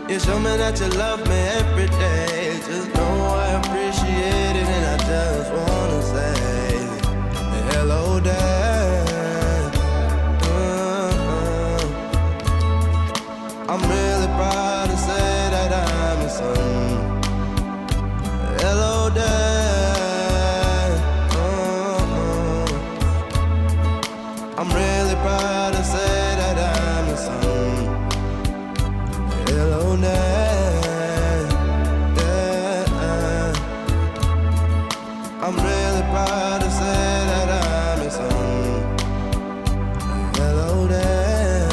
You show me that you love me every day. Just know I appreciate it, and I just wanna say hello, Dad. I'm really proud to say that I'm your son. Hello, Dad. I'm really proud to say that I'm your son. Hello, Dad. Yeah. I'm really proud to say that I'm your son. Hello, Dad.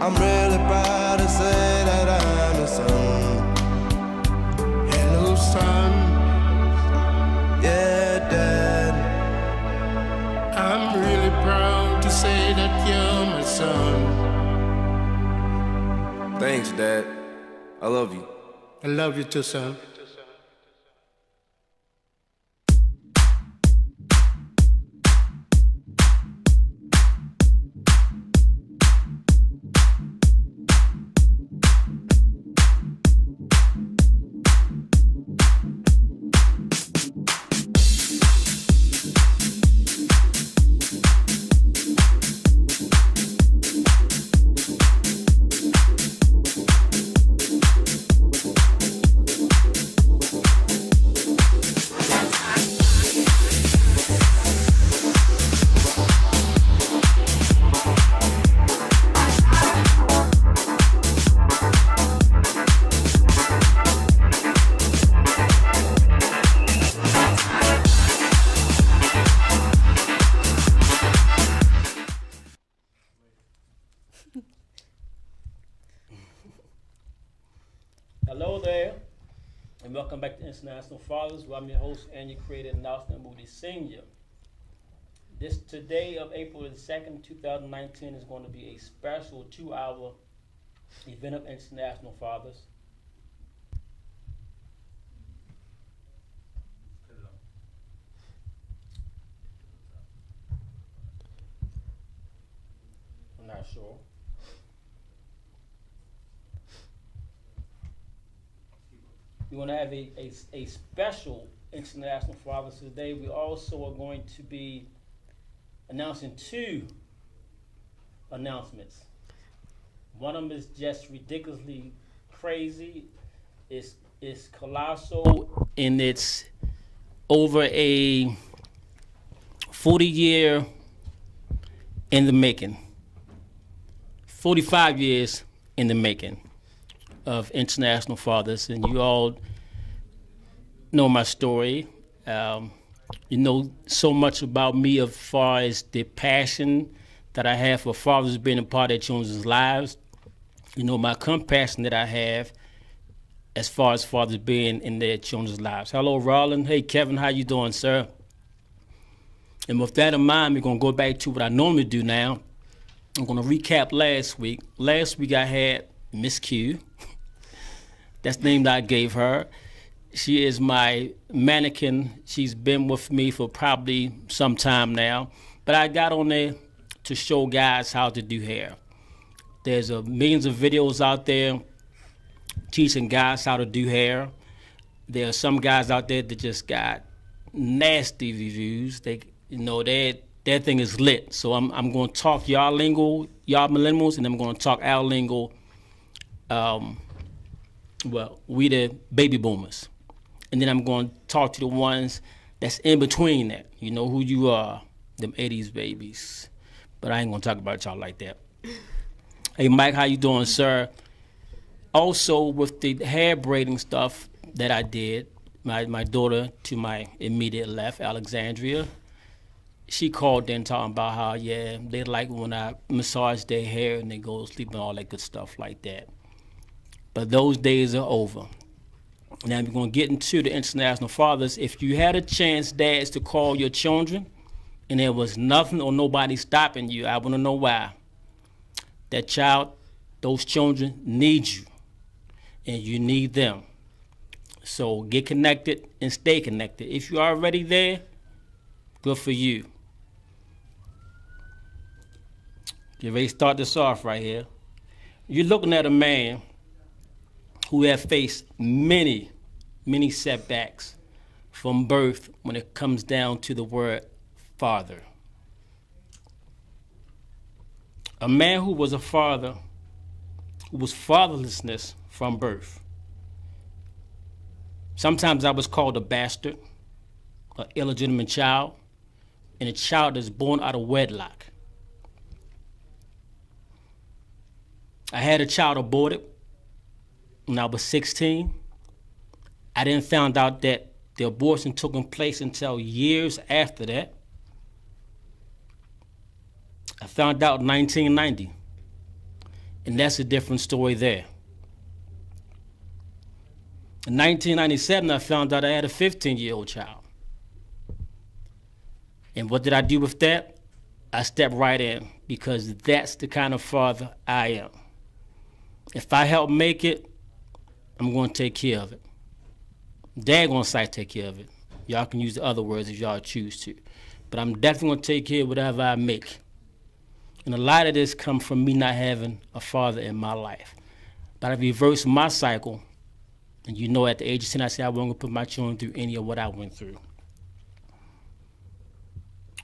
I'm really proud to say that I'm your son. Hello, son. Yeah, Dad. I'm really proud to say that you're my son. Thanks, Dad. I love you. I love you too, son. Hello there, and welcome back to International Fathers, where I'm your host and your creator, Nelson Moody Sr. This today of April the 2nd, 2019 is going to be a special 2-hour event of International Fathers. I'm not sure. We're going to have a special International Fathers today. We also are going to be announcing 2 announcements. One of them is just ridiculously crazy. It's colossal, and it's over a 40-year in the making. 45 years in the making of International Fathers, and you all know my story. You know so much about me as far as the passion that I have for fathers being a part of their children's lives. You know my compassion that I have as far as fathers being in their children's lives. Hello, Roland. Hey, Kevin, how you doing, sir? And with that in mind, we're going to go back to what I normally do now. I'm going to recap last week. Last week I had Miss Q. That's the name that I gave her. She is my mannequin. She's been with me for probably some time now. But I got on there to show guys how to do hair. There's millions of videos out there teaching guys how to do hair. There are some guys out there that just got nasty reviews. They, you know, their thing is lit. So I'm going to talk y'all lingo, y'all millennials, and I'm going to talk our lingo. Well, we the baby boomers. And then I'm going to talk to the ones that's in between that. You know who you are, them 80s babies. But I ain't going to talk about y'all like that. Hey, Mike, how you doing, sir? Also, with the hair braiding stuff that I did, my daughter to my immediate left, Alexandria, she called in talking about how, yeah, they like when I massage their hair and they go to sleep and all that good stuff like that. But those days are over. Now we're going to get into the International Fathers. If you had a chance, dads, to call your children and there was nothing or nobody stopping you, I want to know why. That child, those children need you, and you need them. So get connected and stay connected. If you're already there, good for you. Get ready to start this off right here. You're looking at a man who have faced many, many setbacks from birth when it comes down to the word father. A man who was a father, who was fatherlessness from birth. Sometimes I was called a bastard, an illegitimate child, and a child that's born out of wedlock. I had a child aborted when I was 16. I didn't find out that the abortion took place until years after that. I found out in 1990, and that's a different story there. In 1997, I found out I had a 15-year-old child. And what did I do with that? I stepped right in, because that's the kind of father I am. If I help make it, I'm going to take care of it. Dad going to take care of it. Y'all can use the other words if y'all choose to. But I'm definitely going to take care of whatever I make. And a lot of this comes from me not having a father in my life. But I reversed my cycle. And you know, at the age of 10, I said I wasn't going to put my children through any of what I went through.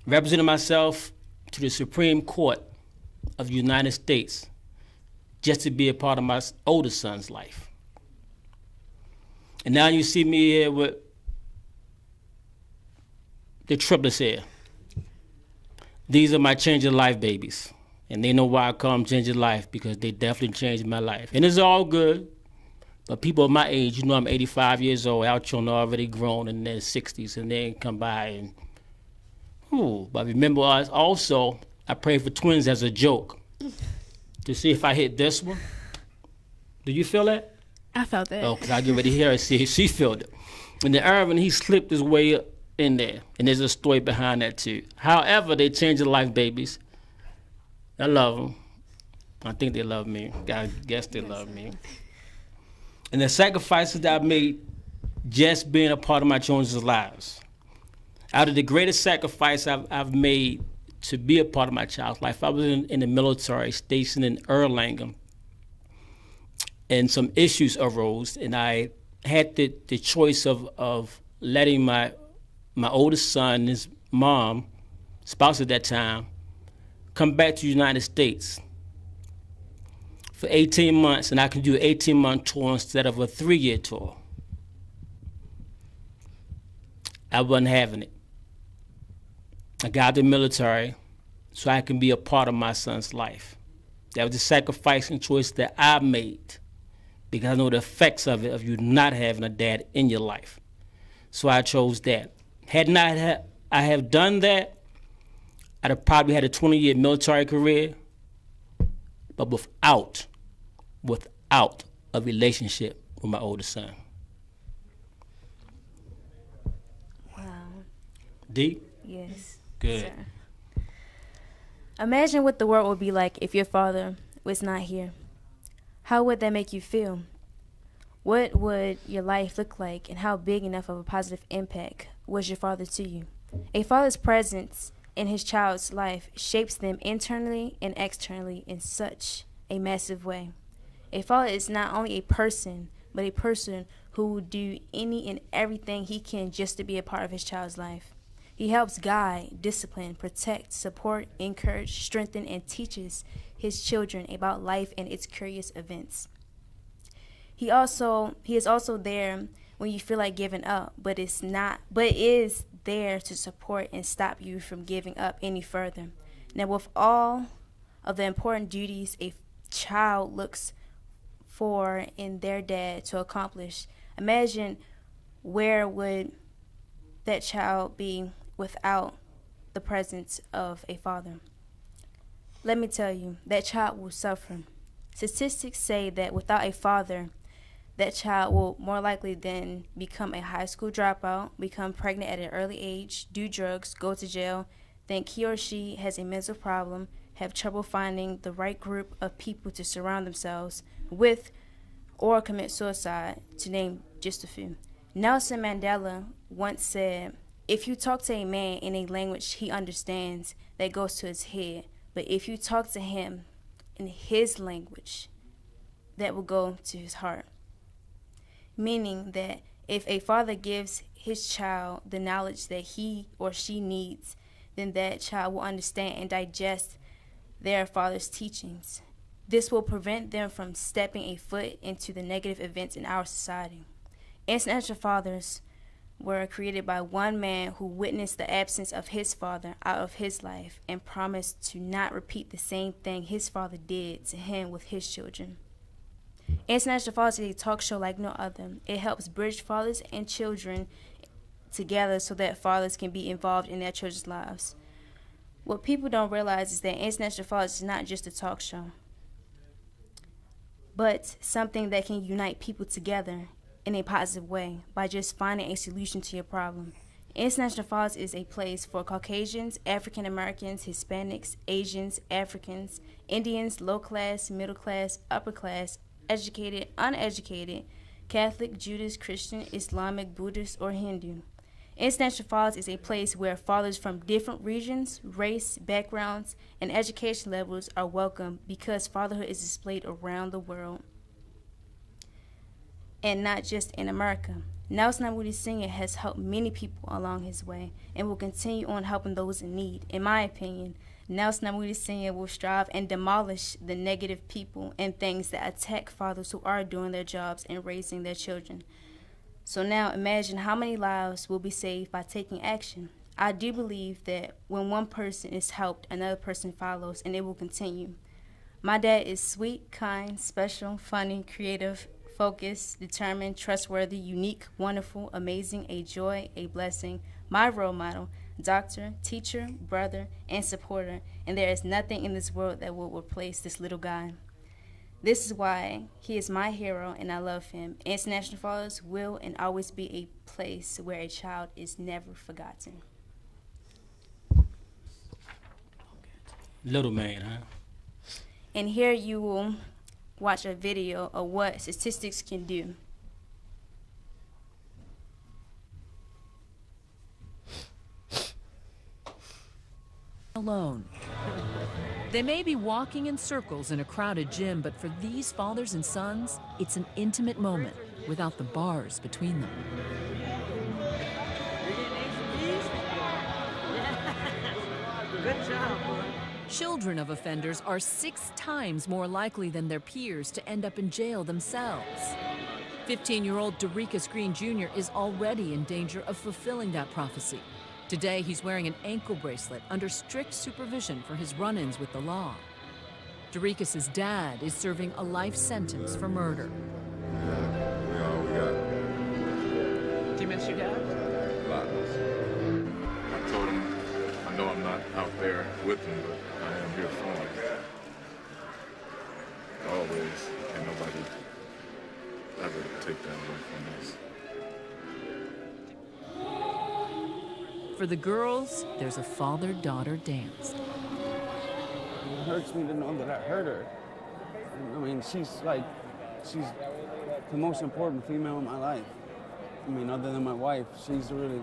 Representing myself to the Supreme Court of the United States just to be a part of my older son's life. And now you see me here with the triplets here. These are my change of life babies. And they know why I call them change of life, because they definitely changed my life. And it's all good. But people of my age, you know, I'm 85 years old. Our children are already grown in their 60s, and they come by and, But remember, also, I prayed for twins as a joke to see if I hit this one. Do you feel that? I felt that. Oh, because I get ready to hear her see if she felt it. And then Irvin, he slipped his way in there, and there's a story behind that too. However, they changed their life babies. I love them. I think they love me. I guess they love me. And the sacrifices that I made just being a part of my children's lives. Out of the greatest sacrifice I've made to be a part of my child's life, I was in the military stationed in Erlangen, and some issues arose, and I had the choice of letting my oldest son, his mom, spouse at that time, come back to the United States for 18 months, and I can do an 18-month tour instead of a 3-year tour. I wasn't having it. I got out of the military so I can be a part of my son's life. That was the sacrifice and choice that I made, because I know the effects of it, of you not having a dad in your life. So I chose that. Had not I have done that, I'd have probably had a 20-year military career, but without a relationship with my oldest son. Wow. Deep? Yes. Good. Sir. Imagine what the world would be like if your father was not here. How would that make you feel? What would your life look like, and how big enough of a positive impact was your father to you? A father's presence in his child's life shapes them internally and externally in such a massive way. A father is not only a person, but a person who will do any and everything he can just to be a part of his child's life. He helps guide, discipline, protect, support, encourage, strengthen, and teaches his children about life and its curious events. He is also there when you feel like giving up, but is there to support and stop you from giving up any further. Now, with all of the important duties a child looks for in their dad to accomplish, imagine where would that child be without the presence of a father. Let me tell you, that child will suffer. Statistics say that without a father, that child will more likely than become a high school dropout, become pregnant at an early age, do drugs, go to jail, think he or she has a mental problem, have trouble finding the right group of people to surround themselves with, or commit suicide, to name just a few. Nelson Mandela once said, "If you talk to a man in a language he understands, that goes to his head, But if you talk to him in his language, that will go to his heart. Meaning that if a father gives his child the knowledge that he or she needs, then that child will understand and digest their father's teachings. This will prevent them from stepping a foot into the negative events in our society. International fathers were created by one man who witnessed the absence of his father out of his life and promised to not repeat the same thing his father did to him with his children. International Fathers is a talk show like no other. It helps bridge fathers and children together so that fathers can be involved in their children's lives. What people don't realize is that International Fathers is not just a talk show, but something that can unite people together in a positive way by just finding a solution to your problem. International Fathers is a place for Caucasians, African Americans, Hispanics, Asians, Africans, Indians, low class, middle class, upper class, educated, uneducated, Catholic, Judas, Christian, Islamic, Buddhist, or Hindu. International Fathers is a place where fathers from different regions, race, backgrounds, and education levels are welcome because fatherhood is displayed around the world and not just in America. Nelson Amudi Sr. has helped many people along his way and will continue on helping those in need. In my opinion, Nelson Amudi Sr. will strive and demolish the negative people and things that attack fathers who are doing their jobs and raising their children. So now imagine how many lives will be saved by taking action. I do believe that when one person is helped, another person follows, and it will continue. My dad is sweet, kind, special, funny, creative, focused, determined, trustworthy, unique, wonderful, amazing, a joy, a blessing, my role model, doctor, teacher, brother, and supporter, and there is nothing in this world that will replace this little guy. This is why he is my hero and I love him. International Fathers will and always be a place where a child is never forgotten. Little man, huh? And here you will watch a video of what statistics can do. Alone. They may be walking in circles in a crowded gym, but for these fathers and sons, it's an intimate moment without the bars between them. Good job, boy. Children of offenders are 6 times more likely than their peers to end up in jail themselves. 15-year-old Dorikas Green Jr. is already in danger of fulfilling that prophecy. Today, he's wearing an ankle bracelet under strict supervision for his run-ins with the law. Dorikas' dad is serving a life sentence for murder. We got. Do you miss your dad? A lot. I told him, I know I'm not out there with him, but I am here for him. Always. And nobody ever take that away from us. For the girls, there's a father-daughter dance. It hurts me to know that I hurt her. I mean, she's the most important female in my life. I mean, other than my wife, she's really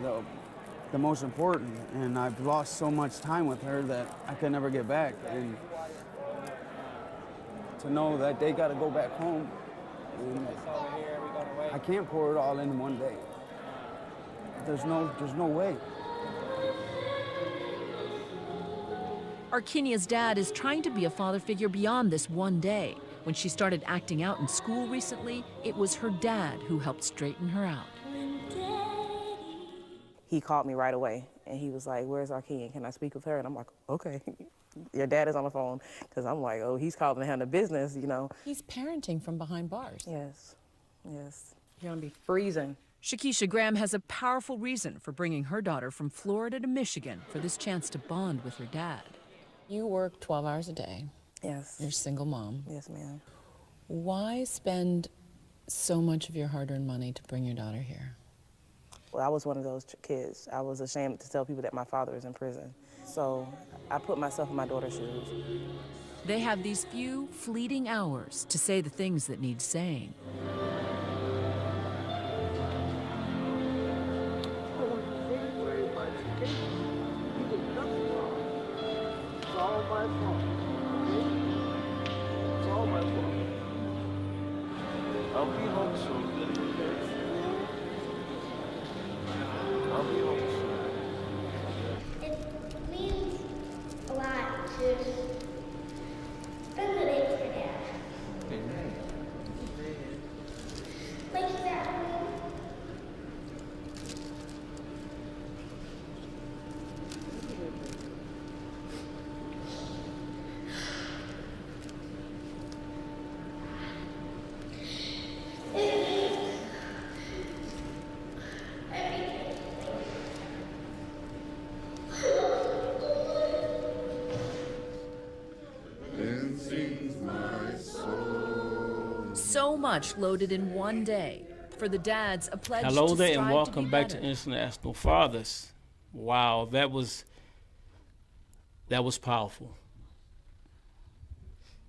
the most important. And I've lost so much time with her that I could never get back. And to know that they got to go back home, and I can't pour it all in one day. There's no way. Arkenia's dad is trying to be a father figure beyond this one day. When she started acting out in school recently, it was her dad who helped straighten her out. He called me right away, and he was like, "Where's Arkenia? Can I speak with her?" And I'm like, "Okay." Your dad is on the phone, because I'm like, oh, he's calling to handle business, you know. He's parenting from behind bars. Yes, yes. You're gonna be freezing. Shakisha Graham has a powerful reason for bringing her daughter from Florida to Michigan for this chance to bond with her dad. You work 12 hours a day. Yes. You're a single mom. Yes, ma'am. Why spend so much of your hard-earned money to bring your daughter here? Well, I was one of those kids. I was ashamed to tell people that my father is in prison. So I put myself in my daughter's shoes. They have these few fleeting hours to say the things that need saying. It's all my fault. So much loaded in one day. For the dads, a pledge Hello to there, strive and welcome to be back better. to International Fathers. Wow, that was powerful.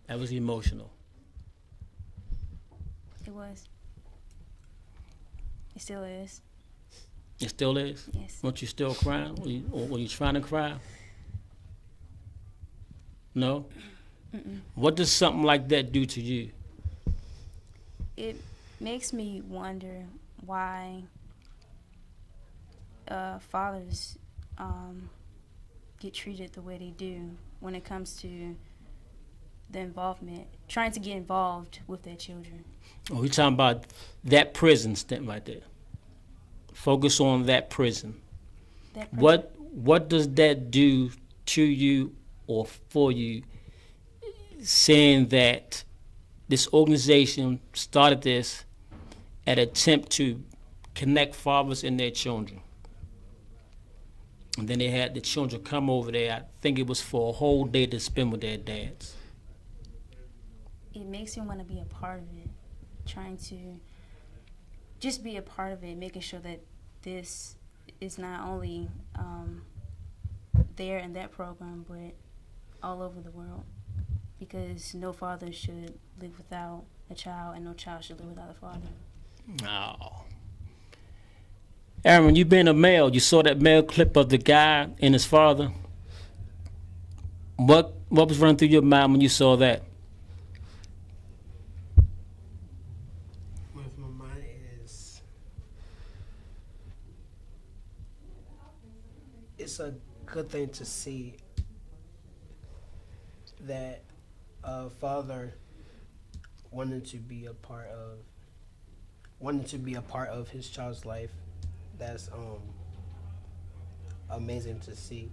That was emotional. It was. It still is. It still is? Yes. Weren't you still crying? Were you trying to cry? No? Mm-mm. What does something like that do to you? It makes me wonder why fathers get treated the way they do when it comes to the involvement, trying to get involved with their children. Oh, we're talking about that prison step right there. Focus on that prison. That prison. What does that do to you or for you, saying that this organization started this at an attempt to connect fathers and their children? And then they had the children come over there. I think it was for a whole day to spend with their dads. It makes me want to be a part of it, trying to just be a part of it, making sure that this is not only there in that program, but all over the world. Because no father should live without a child, and no child should live without a father. Oh. Aaron, you being a male, you saw that male clip of the guy and his father. What was running through your mind when you saw that? With my mind is, it's a good thing to see that a father wanted to be a part of his child's life. That's amazing to see,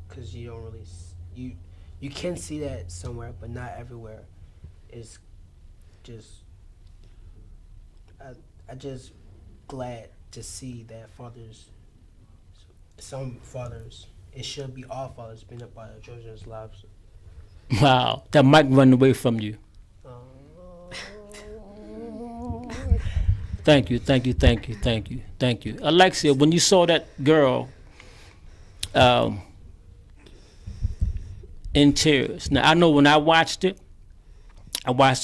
because you don't really you can see that somewhere, but not everywhere. It's just I just glad to see that some fathers, it should be all fathers, being up by their children's lives. Wow, that mic running away from you. Thank you. Alexia, when you saw that girl in tears, now I know when I watched the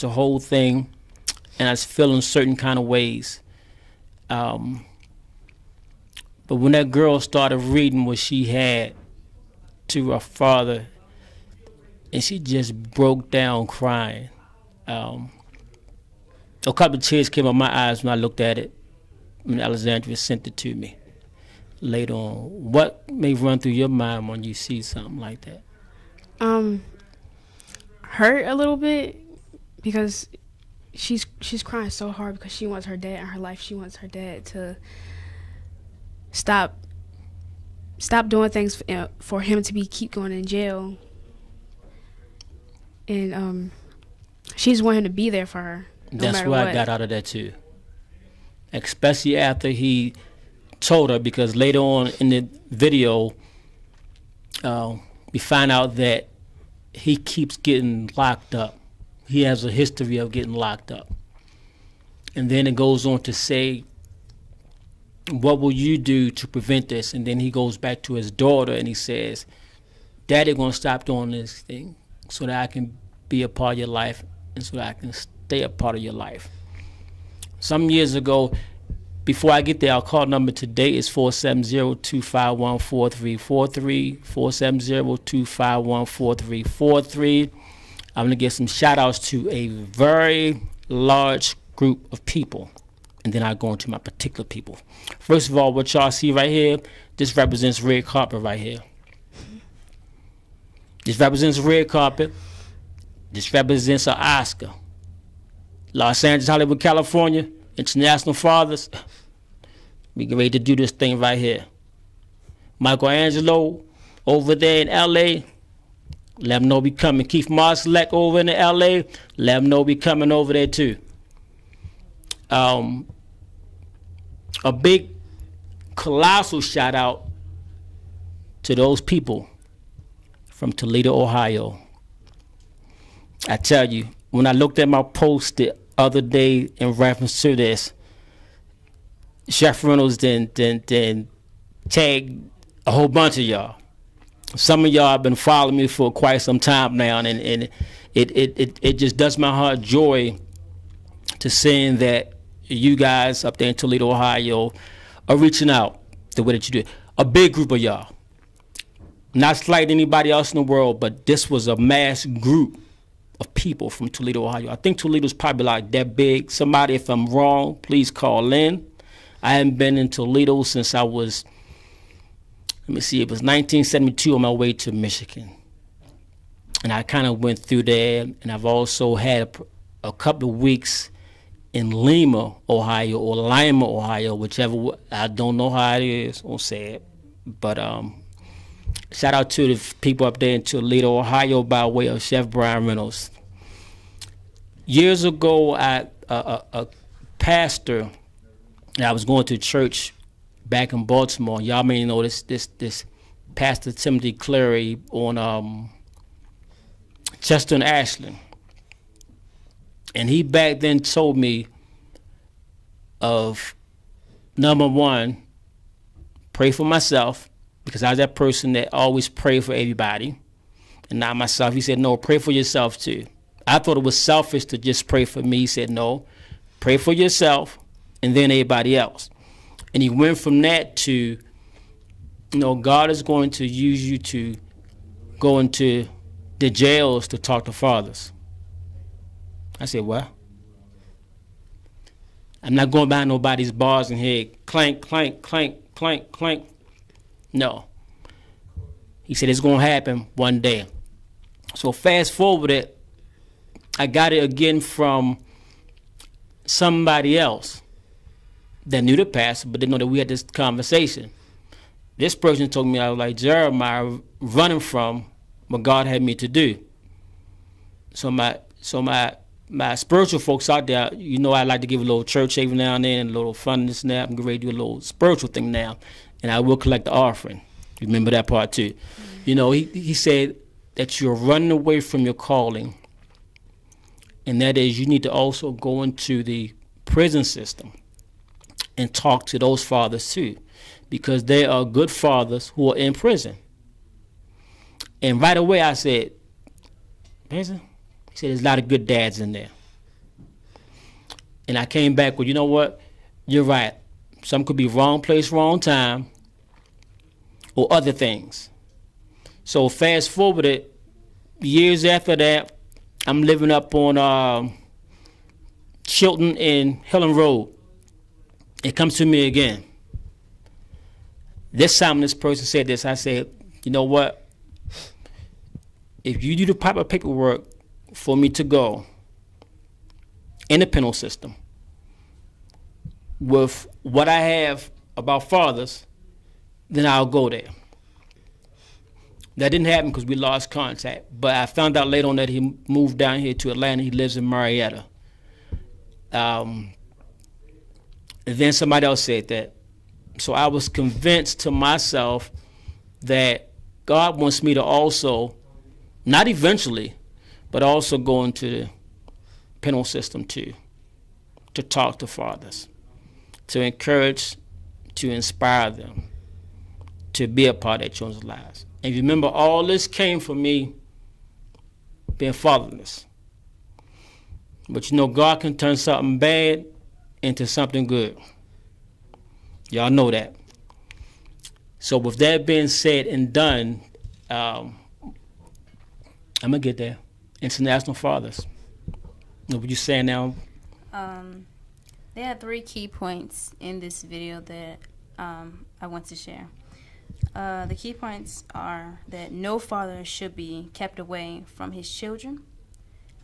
whole thing, and I was feeling certain kind of ways. But when that girl started reading what she had to her father, and she just broke down crying. A couple of tears came out my eyes when I looked at it when Alexandria sent it to me later on. What may run through your mind when you see something like that? Hurt a little bit, because she's crying so hard because she wants her dad in her life. She wants her dad to stop doing things for him to keep going in jail. And she just wanted him to be there for her. That's what I got out of that too. Especially after he told her, because later on in the video, we find out that he keeps getting locked up. He has a history of getting locked up. And then it goes on to say, what will you do to prevent this? And then he goes back to his daughter and he says, Daddy gonna stop doing this thing so that I can be a part of your life and so that I can stay a part of your life. Some years ago, before I get there, our call number today is 470-251-4343, 470-251-4343. I'm going to give some shout-outs to a very large group of people, and then I go into my particular people. First of all, what y'all see right here, this represents red carpet right here. This represents red carpet. This represents an Oscar. Los Angeles, Hollywood, California, International Fathers. We get ready to do this thing right here. Michelangelo over there in L.A., let them know we coming. Keith Marsalek over in L.A., let them know we coming over there too. A big, colossal shout out to those people from Toledo, Ohio. I tell you, when I looked at my post the other day in reference to this. Chef Reynolds then tagged a whole bunch of y'all. Some of y'all have been following me for quite some time now, and it just does my heart joy to seeing that you guys up there in Toledo, Ohio, are reaching out the way that you do. A big group of y'all. Not slighting anybody else in the world, but this was a mass group of people from Toledo, Ohio. I think Toledo's probably like that big. Somebody, if I'm wrong, please call in. I haven't been in Toledo since I was, let me see, it was 1972 on my way to Michigan. And I kind of went through there, and I've also had a couple of weeks in Lima, Ohio, or Lima, Ohio, whichever. I don't know how it is, I'll say it. But shout out to the people up there in Toledo, Ohio, by way of Chef Brian Reynolds. Years ago, a pastor, I was going to church back in Baltimore. Y'all may know this Pastor Timothy Clary on Chester and Ashland. And he back then told me of, number one, pray for myself, because I was that person that always prayed for everybody and not myself. He said, no, pray for yourself too. I thought it was selfish to just pray for me. He said, no, pray for yourself and then everybody else. And he went from that to, you know, God is going to use you to go into the jails to talk to fathers. I said, well, I'm not going behind nobody's bars and hear clank, clank, clank, clank, clank. No. He said it's going to happen one day. So fast forward it, I got it again from somebody else that knew the pastor, but didn't know that we had this conversation. This person told me, I was like Jeremiah, running from what God had me to do. So my spiritual folks out there, you know, I like to give a little church every now and then, a little fun this and that. I'm getting ready to do a little spiritual thing now, and I will collect the offering. Remember that part too. You know, he said that you're running away from your calling, and that is you need to also go into the prison system and talk to those fathers too, because there are good fathers who are in prison. And right away I said, prison? He said, there's a lot of good dads in there. And I came back with, you know what? You're right. Some could be wrong place, wrong time, or other things. So fast forward it, years after that, I'm living up on Chilton and Helen Road. It comes to me again. This time this person said this, I said, you know what? If you do the proper paperwork for me to go in the penal system with what I have about fathers, then I'll go there. That didn't happen because we lost contact, but I found out later on that he moved down here to Atlanta. He lives in Marietta. And then somebody else said that. So I was convinced to myself that God wants me to also, not eventually, but also go into the penal system too, to talk to fathers, to encourage, to inspire them, to be a part of their children's lives. And remember, all this came from me being fatherless. But you know, God can turn something bad into something good. Y'all know that. So with that being said and done, I'm going to get there. International fathers. What you saying now? There are 3 key points in this video that I want to share. The key points are that no father should be kept away from his children.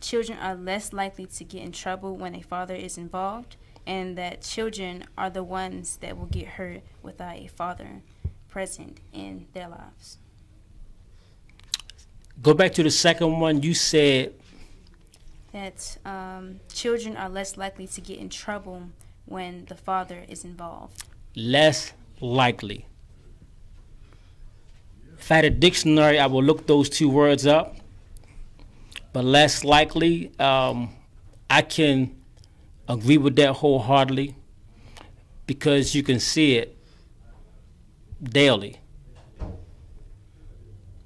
Children are less likely to get in trouble when a father is involved, and that children are the ones that will get hurt without a father present in their lives. Go back to the second one. You said that children are less likely to get in trouble when the father is involved. Less likely. If I had a dictionary, I would look those 2 words up. But less likely, I can agree with that wholeheartedly because you can see it daily.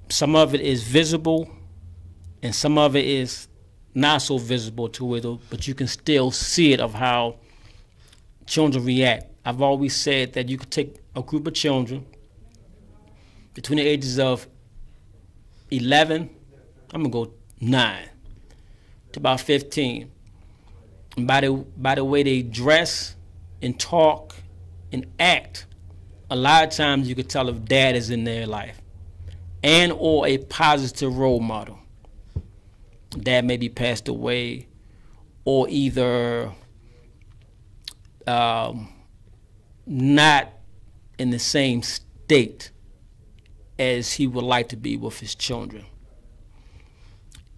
Some of it is visible and some of it is not so visible to it, but you can still see it of how children react. I've always said that you could take a group of children between the ages of 11, I'm gonna go 9, to about 15. And by the way they dress and talk and act, a lot of times you could tell if dad is in their life and or a positive role model. Dad may be passed away or either not in the same state as he would like to be with his children.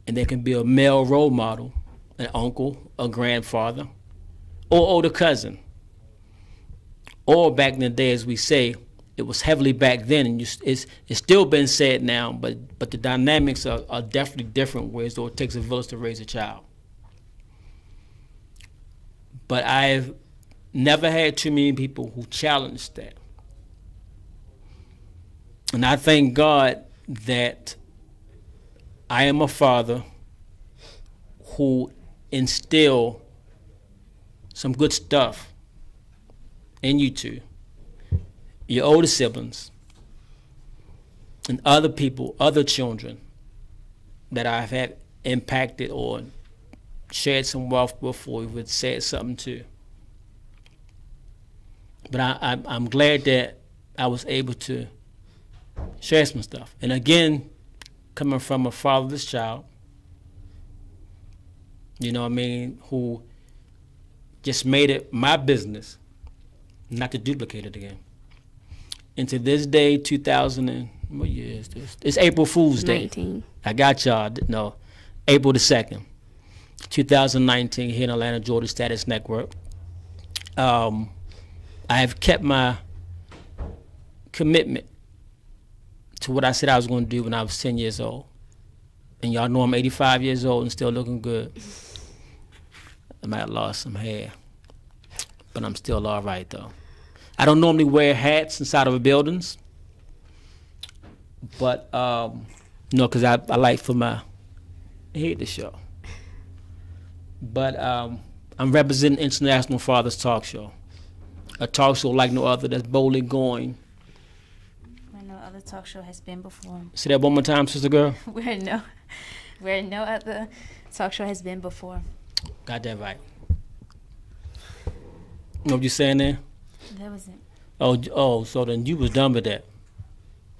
And there can be a male role model, an uncle, a grandfather, or older cousin. Or back in the day, as we say, it was heavily back then, and it's still been said now, but the dynamics are definitely different, whereas though it takes a village to raise a child. But I've never had too many people who challenged that. And I thank God that I am a father who instill some good stuff in you two, your older siblings, and other people, other children that I've had impacted or shared some wealth with or even said something to. But I'm glad that I was able to share some stuff. And again, coming from a fatherless child, you know what I mean, who just made it my business not to duplicate it again. And to this day, 2000 and, what year is this? It's April Fool's Day. 19. I got y'all, no, April the 2nd, 2019, here in Atlanta, Georgia Status Network. I have kept my commitment to what I said I was going to do when I was 10 years old. And y'all know I'm 85 years old and still looking good. I might have lost some hair, but I'm still all right, though. I don't normally wear hats inside of buildings, but, because I like for my hair to show. But I'm representing International Fathers Talk Show, a talk show like no other that's boldly going. Where no other talk show has been before. Say that one more time, sister girl. Where no other talk show has been before. Got that right. You know what you saying there? That was it. Oh, so then you was done with that.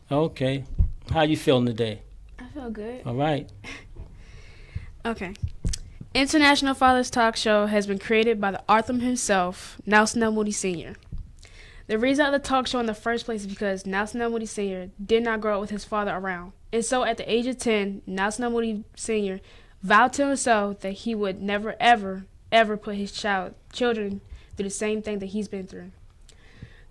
Okay. How you feeling today? I feel good. All right. Okay. International Fathers Talk Show has been created by the Arthur himself, Nelson L. Moody Sr. The reason of the talk show in the first place is because Nelson L. Moody Sr. did not grow up with his father around. And so at the age of 10, Nelson L. Moody Sr. vowed to himself that he would never, ever, ever put his children through the same thing that he's been through.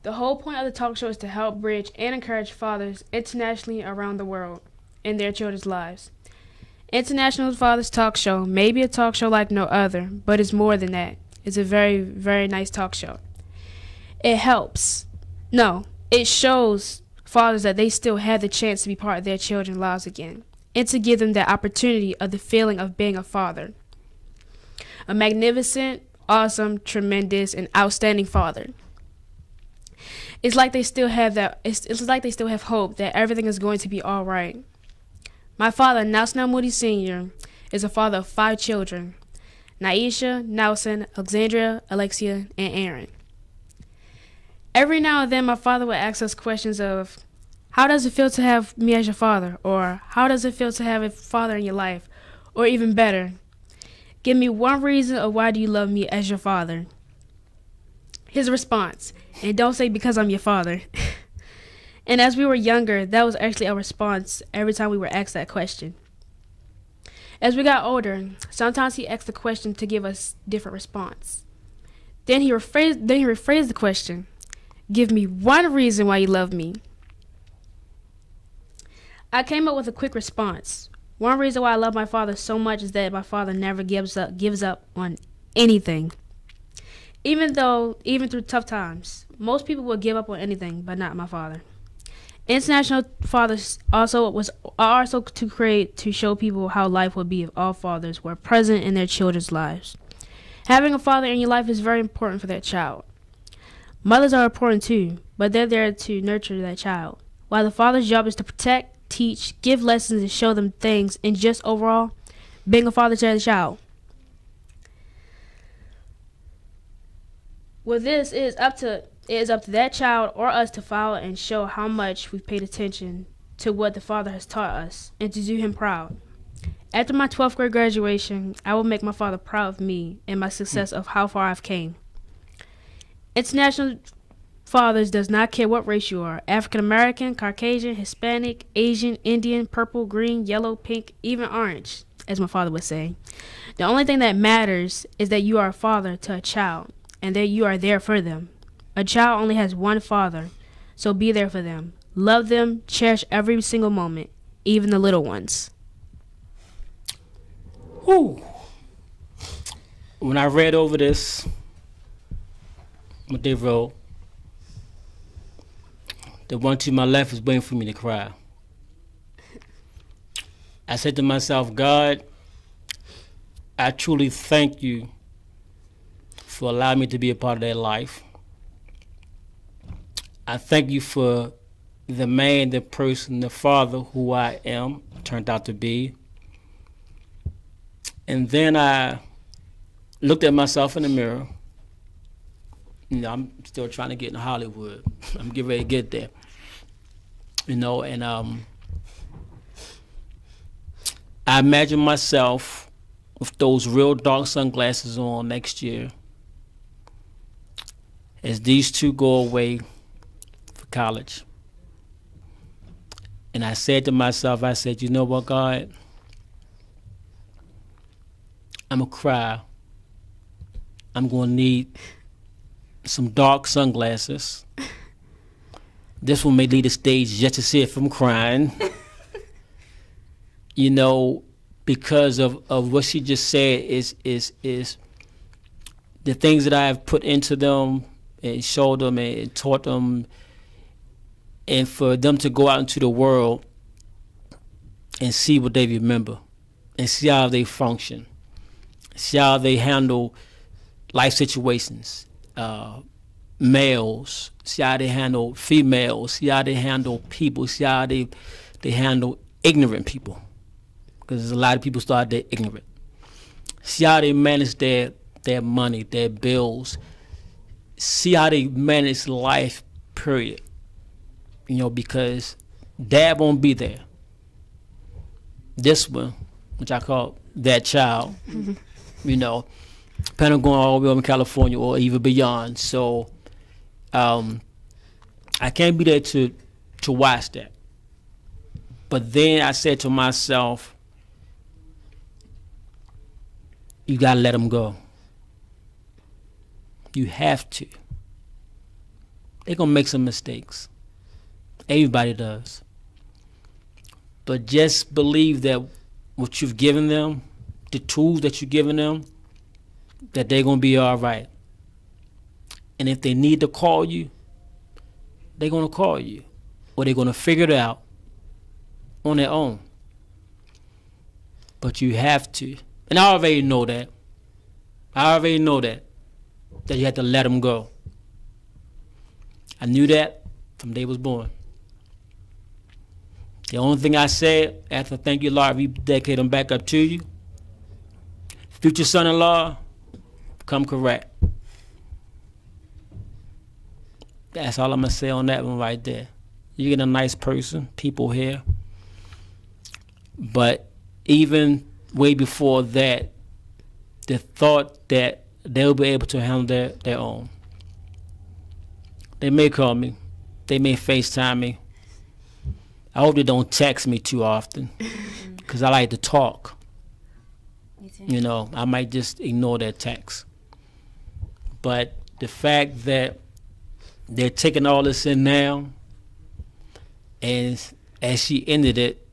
The whole point of the talk show is to help bridge and encourage fathers internationally around the world in their children's lives. International Fathers Talk Show may be a talk show like no other, but it's more than that. It's a very, very nice talk show. It shows fathers that they still have the chance to be part of their children's lives again, and to give them that opportunity of the feeling of being a father. A magnificent, awesome, tremendous, and outstanding father. It's like they still have that. It's like they still have hope that everything is going to be all right. My father, Nelson L. Moody Sr., is a father of 5 children: Naisha, Nelson, Alexandria, Alexia, and Aaron. Every now and then, my father would ask us questions of, how does it feel to have me as your father? Or how does it feel to have a father in your life? Or even better, give me one reason of why do you love me as your father? His response, and don't say because I'm your father. And as we were younger, that was actually our response every time we were asked that question. As we got older, sometimes he asked the question to give us different response. Then he rephrased the question, give me one reason why you love me. I came up with a quick response. One reason why I love my father so much is that my father never gives up on anything. Even through tough times, most people would give up on anything, but not my father. International Fathers also to show people how life would be if all fathers were present in their children's lives. Having a father in your life is very important for that child. Mothers are important too, but they're there to nurture that child. While the father's job is to protect, teach, give lessons, and show them things, and just overall, being a father to a child. Well, this is up to that child or us to follow and show how much we've paid attention to what the Father has taught us and to do him proud. After my 12th grade graduation, I will make my father proud of me and my success of how far I've came. International Fathers does not care what race you are, African American, Caucasian, Hispanic, Asian, Indian, purple, green, yellow, pink, even orange, as my father would say. The only thing that matters is that you are a father to a child and that you are there for them. A child only has one father, so be there for them. Love them, cherish every single moment, even the little ones. Whew. When I read over this, what they wrote, the one to my left is waiting for me to cry. I said to myself, God, I truly thank you for allowing me to be a part of their life. I thank you for the man, the person, the father who I am, turned out to be. And then I looked at myself in the mirror. You know, I'm still trying to get in Hollywood. I'm getting ready to get there. You know, and I imagine myself with those real dark sunglasses on next year as these two go away for college. And I said to myself, I said, you know what, God? I'm going to cry. I'm going to need some dark sunglasses. This one may lead the stage just to see if I'm crying. You know, because of what she just said is the things that I have put into them and showed them and taught them, and for them to go out into the world and see what they remember and see how they function, see how they handle life situations, males, see how they handle females, see how they handle people, see how they handle ignorant people, because there's a lot of people start there ignorant. See how they manage their money, their bills, see how they manage life, period. You know, because dad won't be there. This one, which I call that child, you know, depending on going all the way over in California or even beyond. So I can't be there to watch that. But then I said to myself, you gotta let them go. You have to. They're gonna make some mistakes. Everybody does. But just believe that what you've given them, the tools that you've given them, that they're gonna be all right. And if they need to call you, they're gonna call you, or they're gonna figure it out on their own. But you have to, and I already know that. That you have to let them go. I knew that from the day I was born. The only thing I said after thank you, Lord, we dedicate them back up to you. Future son-in-law, come correct. That's all I'm going to say on that one right there. You get a nice person, people here. But even way before that, the thought that they'll be able to handle their own. They may call me. They may FaceTime me. I hope they don't text me too often because I like to talk. You know, I might just ignore their text. But the fact that they're taking all this in now, and as she ended it,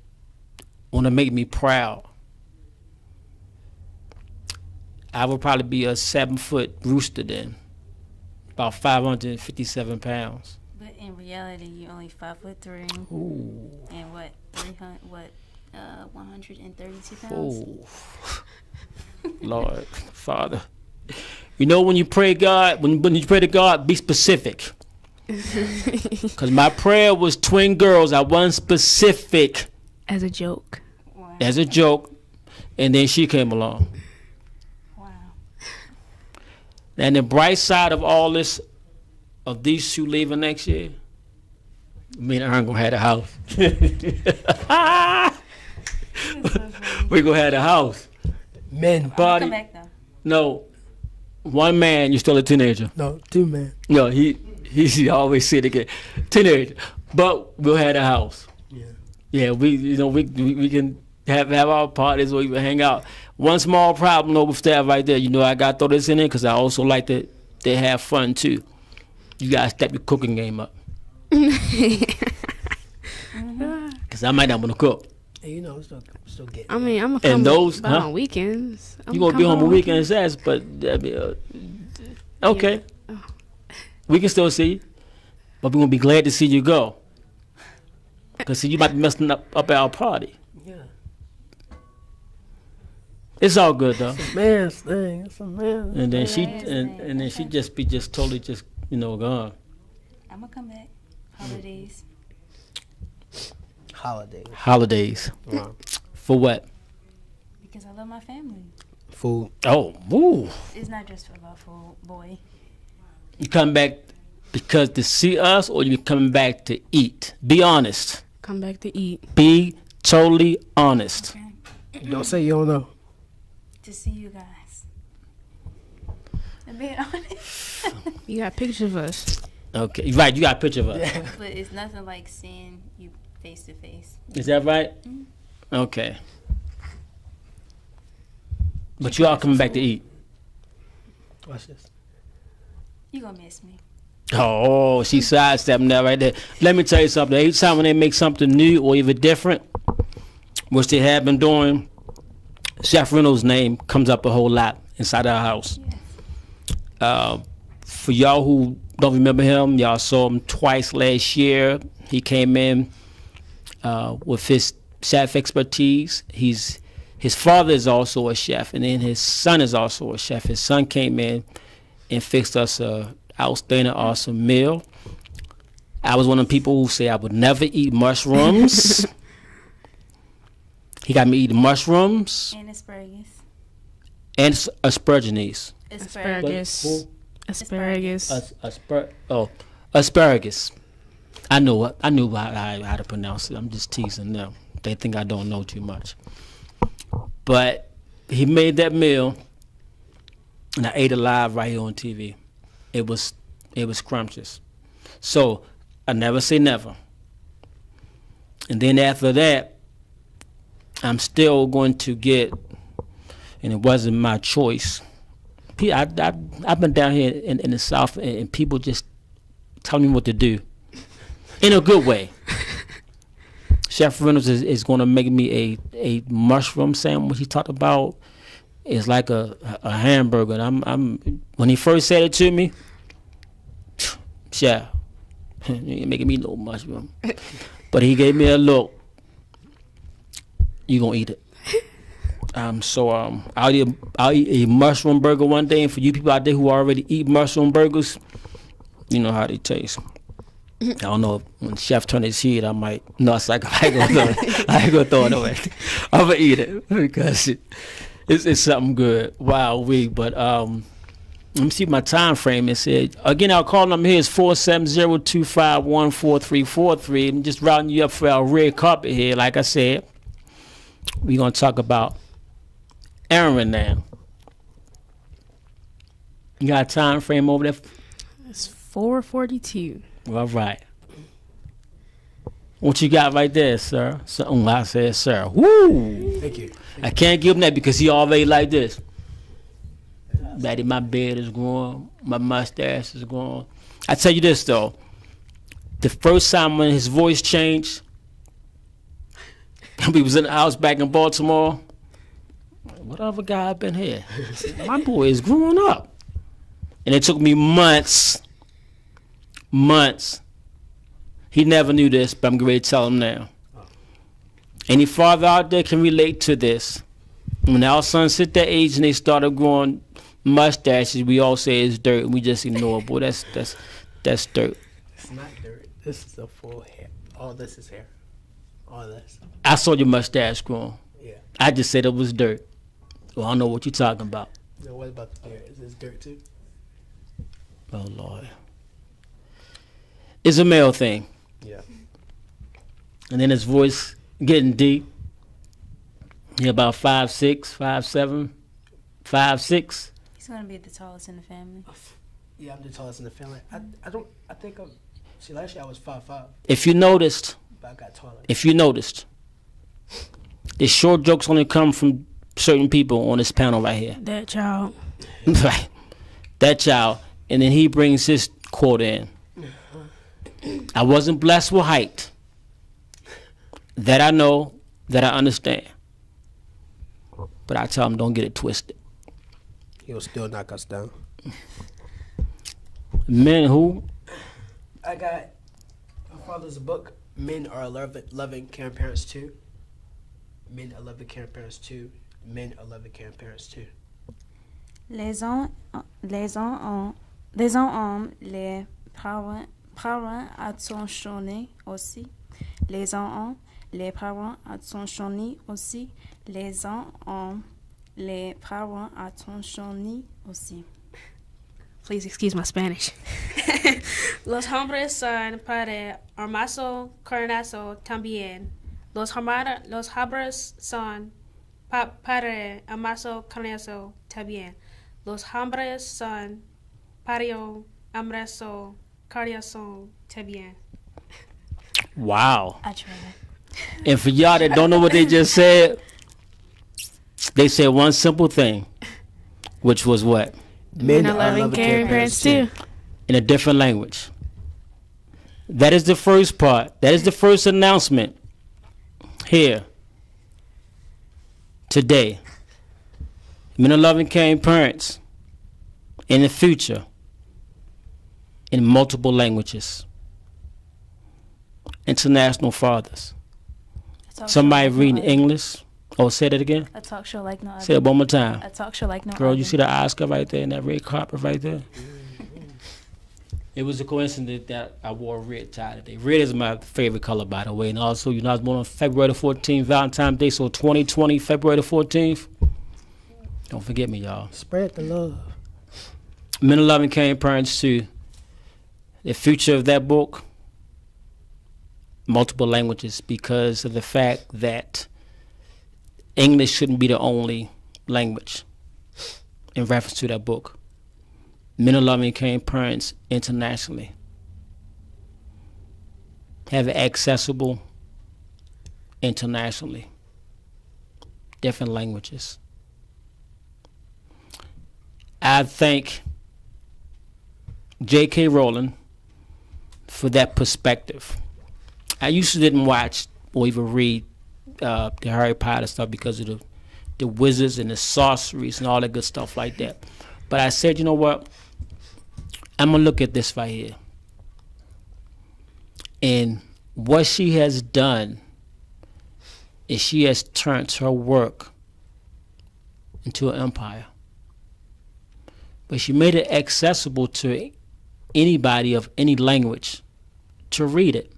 want to make me proud. I would probably be a 7-foot rooster then, about 557 pounds. But in reality, you're only 5'3". Ooh. And what, 132 pounds? Ooh. Lord, Father. You know when you pray God, when you pray to God, be specific. Because my prayer was twin girls. I wasn't specific. As a joke. Wow. As a joke. And then she came along. Wow. And the bright side of all this, of these two leaving next year, me and Aaron gonna have the house. We gonna have the house. Men. Body. Come back though. No. One man, you're still a teenager. No, 2 men. No, he always said again, teenager. But we'll have the house. Yeah. Yeah, we can have our parties or even hang out. One small problem though with that right there, I got to throw this in there because I also like to have fun too. You got to step your cooking game up. Because I might not want to cook. And I'm still getting. I mean, I'm gonna come on weekends. You gonna be home on weekends, but okay. Yeah. We can still see you, but we're gonna be glad to see you go. Cause see, you might be messing up our party. Yeah. It's all good though. It's a man's thing. It's a man's. And then she just be totally gone. I'm gonna come back. Holidays. Holidays. Wow. For what? Because I love my family. Food. Oh, woo. It's not just for love, for boy. You come back because to see us, or you coming back to eat? Be honest. Come back to eat. Be totally honest. Okay. Don't say you don't know. To see you guys. I'm being honest. You got pictures of us. Okay, right. You got a picture of us. But it's nothing like seeing you face to face. Is that right? Mm-hmm. Okay. But you all coming back to eat. Watch this. You gonna miss me. Oh, she sidestepping that right there. Let me tell you something. Each time when they make something new or even different, which they have been doing, Chef Reynolds' name comes up a whole lot inside our house. Yes. For y'all who don't remember him, y'all saw him twice last year. He came in with his chef expertise. His father is also a chef, and then his son is also a chef. His son came in and fixed us a outstanding, awesome meal. I was one of the people who say I would never eat mushrooms. He got me eating mushrooms. And asparagus. And asparaginase. Asparagus. Asparagus. Asparagus. I knew how to pronounce it. I'm just teasing them. They think I don't know too much. But he made that meal, and I ate it live right here on TV. It was scrumptious. So I never say never. And then after that, I'm still going to get, and it wasn't my choice. I've been down here in the South, and people just tell me what to do, in a good way. Chef Reynolds is going to make me a mushroom sandwich. He talked about it's like a hamburger. And I'm when he first said it to me, Chef, you ain't making me no mushroom. But he gave me a look. You gonna eat it? So I'll eat a mushroom burger one day. And for you people out there who already eat mushroom burgers, you know how they taste. I don't know, when Chef turned his head, I might, no, it's like, I ain't gonna throw it away. I'm gonna eat it because it's something good. Wow, but let me see my time frame. It said, again, our call number here is 470-251-4343. I'm just routing you up for our red carpet here. Like I said, we're gonna talk about Aaron now. You got a time frame over there? It's 4:42. All right. What you got right there, sir? I said, sir. Woo! Thank you. I can't give him that because he already like this. Daddy, my beard is growing. My mustache is growing. I tell you this, though. The first time when his voice changed, we was in the house back in Baltimore. What other guy been here? My boy is growing up. And it took me months months. He never knew this, but I'm going to tell him now. Any father out there can relate to this. When our sons hit that age and they started growing mustaches, we all say it's dirt, and we just ignore it. Boy, that's dirt. It's not dirt. This is a full hair. All this is hair. All this. I saw your mustache growing. Yeah. I just said it was dirt. Well, I don't know what you're talking about. No, what about the hair? Is this dirt too? Oh, Lord. It's a male thing. Yeah. And then his voice getting deep. He about 5'6", 5'7", 5'6". He's gonna be the tallest in the family. Yeah, I'm the tallest in the family. I think I'm. See, last year I was 5'5". If you noticed, But I got taller. the short jokes only come from certain people on this panel right here. That child. Right. That child. And then he brings his quote in. I wasn't blessed with height. That I know, that I understand. But I tell him, don't get it twisted. He'll still knock us down. Men who? I got my father's book, Men Are Loving, Caring Parents Too. Men Are Loving, Caring Parents Too. Men Are Loving, Caring Parents Too. Les enfants, les parents attentionnés aussi. Les enfants, les parents attentionnés aussi. Les enfants, les parents attentionnés aussi. Please excuse my Spanish. Los hombres son para armarse carnazo también. Los hombres son para armarse carnazo también. Los hombres son para armarse carnazo también. Wow. I tried. And for y'all that don't know what they just said, they said one simple thing, which was what? Men are loving, caring parents too. In a different language. That is the first part. That is the first announcement here today. Men are loving, caring parents in the future in multiple languages. International fathers. Somebody reading English. Oh, say that again. A talk show like no other. Say it one more time. A talk show like no Girl, other. you see the Oscar right there and that red carpet right there? It was a coincidence that I wore a red tie today. Red is my favorite color, by the way. And also, you know, I was born on February the 14th, Valentine's Day, so 2020, February the 14th. Don't forget me, y'all. Spread the love. Men Are Loving, Caring Parents too. The future of that book, multiple languages, because of the fact that English shouldn't be the only language in reference to that book. Men Are Loving, Caring Parents internationally. Have it accessible internationally. Different languages. I thank J.K. Rowling for that perspective. I usually didn't watch or even read the Harry Potter stuff because of the wizards and the sorceries and all that good stuff like that. But I said, you know what? I'm going to look at this right here. And what she has done is she has turned her work into an empire. But she made it accessible to anybody of any language to read it.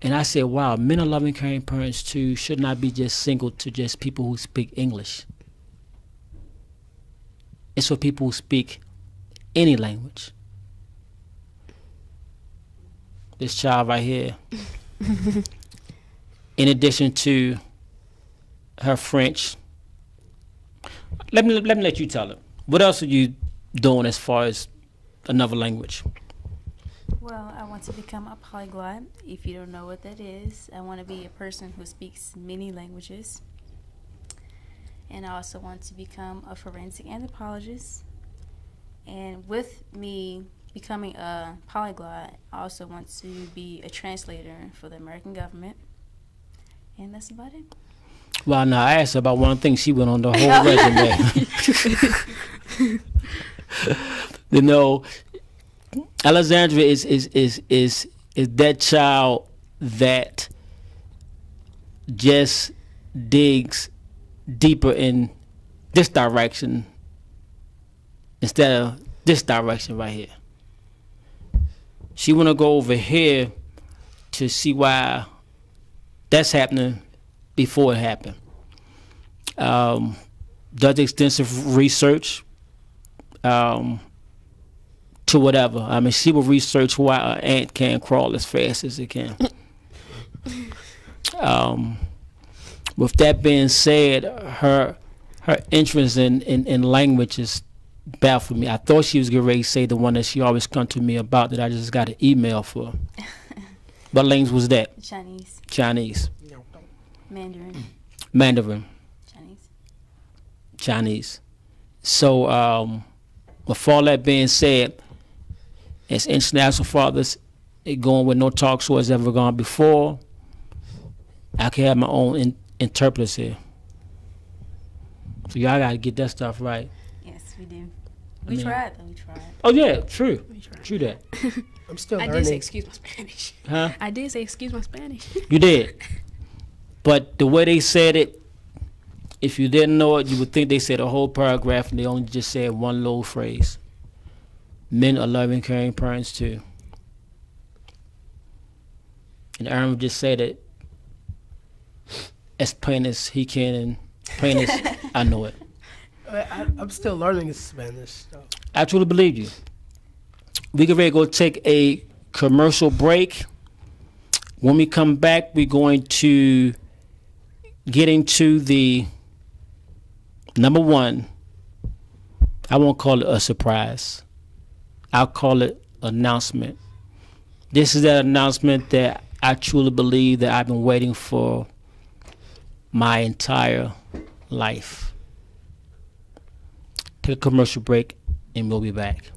And I said, wow, Men Are Loving, Caring Parents too should not be just single to just people who speak English. It's for people who speak any language. This child right here, in addition to her French, let me let you tell it. What else are you doing as far as another language? Well, I want to become a polyglot. If you don't know what that is, I want to be a person who speaks many languages. And I also want to become a forensic anthropologist. And with me becoming a polyglot, I also want to be a translator for the American government. And that's about it. Well, now I asked her about one thing. She went on the whole resume. You know, Alexandra is that child that just digs deeper in this direction instead of this direction right here. She want to go over here to see why that's happening before it happened. Does extensive research to whatever. I mean, she will research why an ant can't crawl as fast as it can. With that being said, her interest in language is baffled me. I thought she was getting ready to say the one that she always come to me about that I just got an email for. What language was that? Chinese. Chinese. Mandarin. Mandarin. Chinese. Chinese. So, with all that being said, as International Fathers, it going where no talk show has ever gone before. I can have my own interpreters here. So y'all got to get that stuff right. Yes, we do. We tried, though. We tried. Oh, yeah, true. True that. I'm still learning. I did say excuse my Spanish. Huh? I did say excuse my Spanish. You did. But the way they said it, if you didn't know it, you would think they said a whole paragraph and they only just said one little phrase. Men are loving, caring parents too. And Aaron would just say that as plain as he can and plain as I know it. I'm still learning Spanish. So. I truly believe you. We get ready to go take a commercial break. When we come back, we're going to get into the number one. I won't call it a surprise. I'll call it announcement. This is that announcement that I truly believe that I've been waiting for my entire life. Take a commercial break and we'll be back.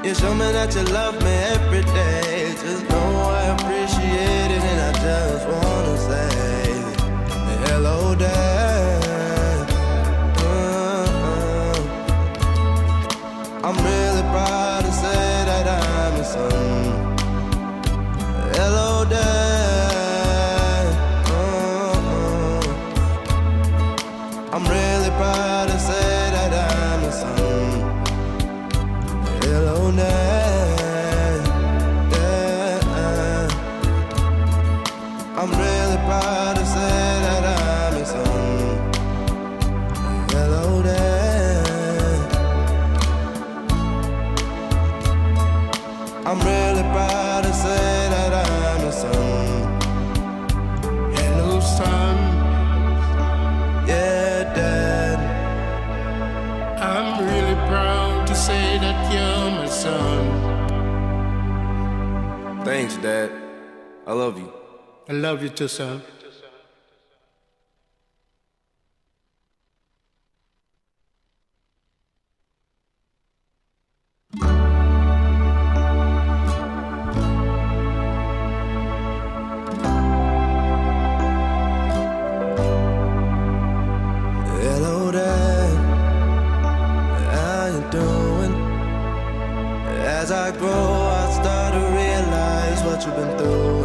You show me that you love me every day. Just know I appreciate it, and I just wanna say hello, Dad. I'm really proud to say that I'm your son. Hello, Dad. I'm really proud to say that I'm your son. Hello, Dad. I'm really proud to say that I'm your son. Hello, Dad. say that you're my son. Thanks, Dad. I love you. I love you too, son. Hello, Dad. How you doing? As I grow, I start to realize what you've been through.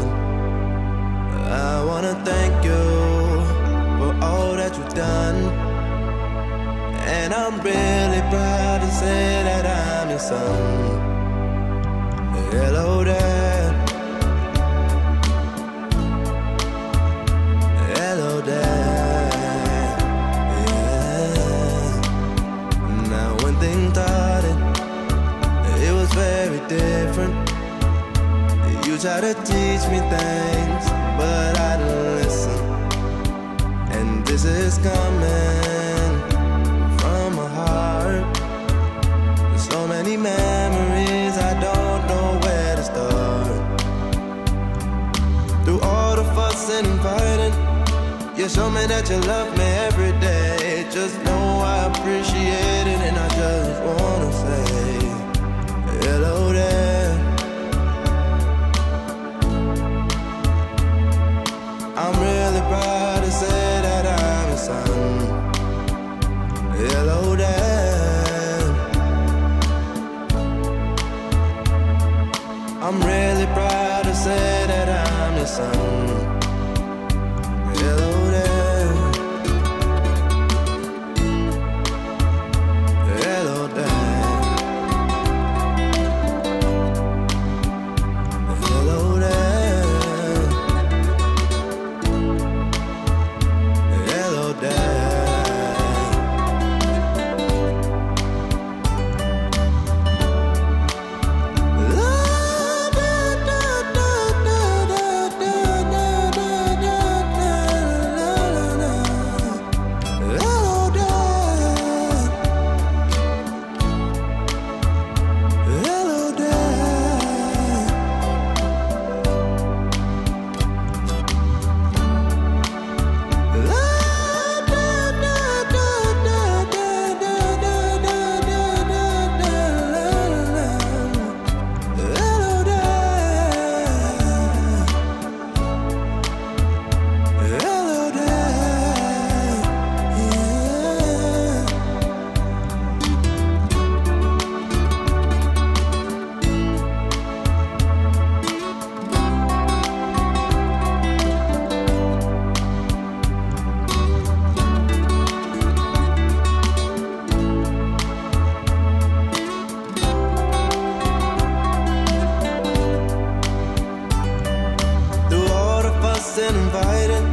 I wanna thank you for all that you've done, and I'm really proud to say that I'm your son. Hello, Dad. Hello, Dad. Yeah. Now when things started, it was very different. You tried to teach me things, but I didn't listen. And this is coming from my heart. There's so many memories, I don't know where to start. Through all the fuss and fighting, you show me that you love me every day. Just know I appreciate it, and I just wanna say hello there. I'm really proud to say that I'm your son. Hello, Dad. I'm really proud to say that I'm your son. Hello, Dad. Hello, Dad. Hello, Dad. Hello, Dad. Hello, Dad. Hello, Dad. Hello, Dad. Hello, Dad. Yeah. Through all the fuss and fighting,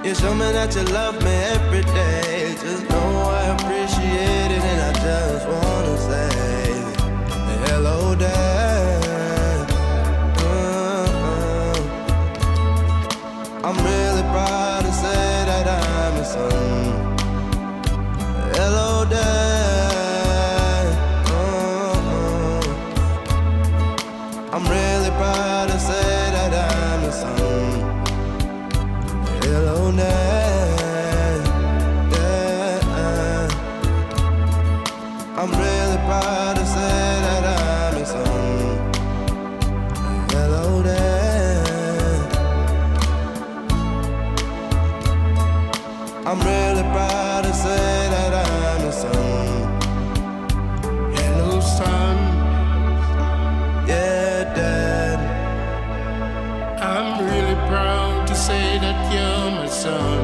you show me that you love me every day. Just know I appreciate it, and I just wanna say hello, Dad. I'm really proud to say that I'm your son. Hello, Dad. I'm really proud to say that I'm your son. Hello, Dad. Yeah. I'm really proud to say that I'm your son. Hello, Dad. I'm really proud to say that I'm your son. Hello, son. Yeah, Dad. I'm really proud to say that you're my son.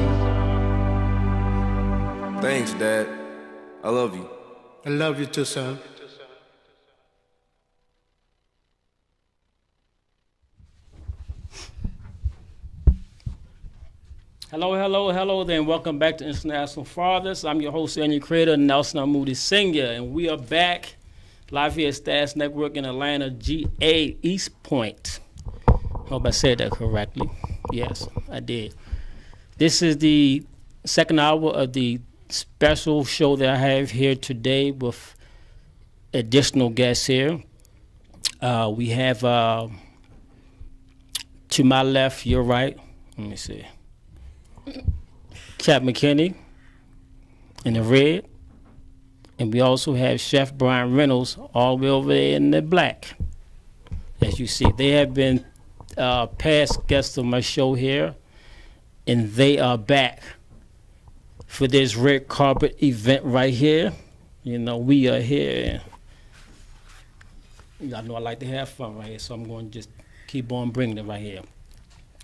Thanks, Dad. I love you. I love you too, son. Hello, hello, hello, then welcome back to International Fathers. I'm your host and your creator, Nelson Moody Sr., and we are back live here at Stats Network in Atlanta, GA, East Point. Hope I said that correctly. Yes, I did. This is the second hour of the special show that I have here today with additional guests here. We have, to my left, your right, let me see, Cap McKinney in the red. And we also have Chef Brian Reynolds all the way over there in the black. As you see, they have been past guests of my show here, and they are back for this red carpet event right here. You know, we are here. Y'all know I like to have fun right here, so I'm going to just keep on bringing it right here.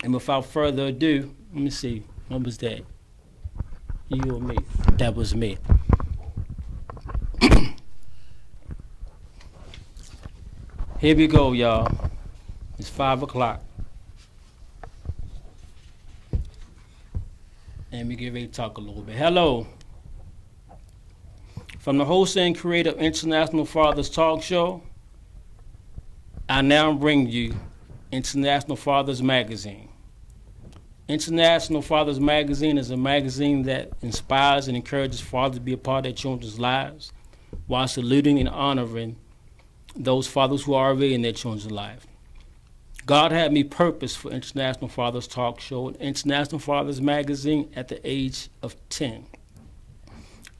And without further ado, let me see, what was that? You or me? That was me. Here we go, y'all. It's 5 o'clock. And we get ready to talk a little bit. Hello. From the host and creator of International Fathers Talk Show, I now bring you International Fathers Magazine. International Fathers Magazine is a magazine that inspires and encourages fathers to be a part of their children's lives while saluting and honoring those fathers who are already in their children's life. God had me purpose for International Fathers Talk Show and International Fathers Magazine at the age of 10.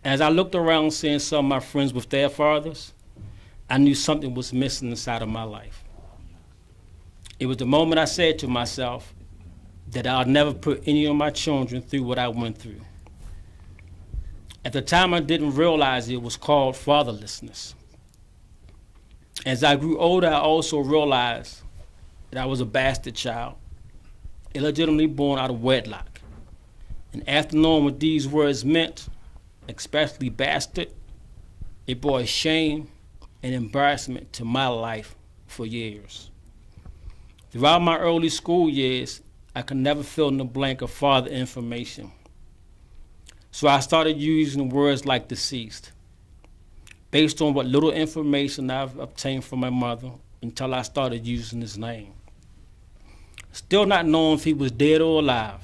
As I looked around seeing some of my friends with their fathers, I knew something was missing inside of my life. It was the moment I said to myself that I'll never put any of my children through what I went through. At the time, I didn't realize it was called fatherlessness. As I grew older, I also realized that I was a bastard child, illegitimately born out of wedlock. And after knowing what these words meant, especially bastard, it brought shame and embarrassment to my life for years. Throughout my early school years, I could never fill in the blank of father information. So I started using words like deceased, based on what little information I've obtained from my mother, until I started using his name. Still not knowing if he was dead or alive,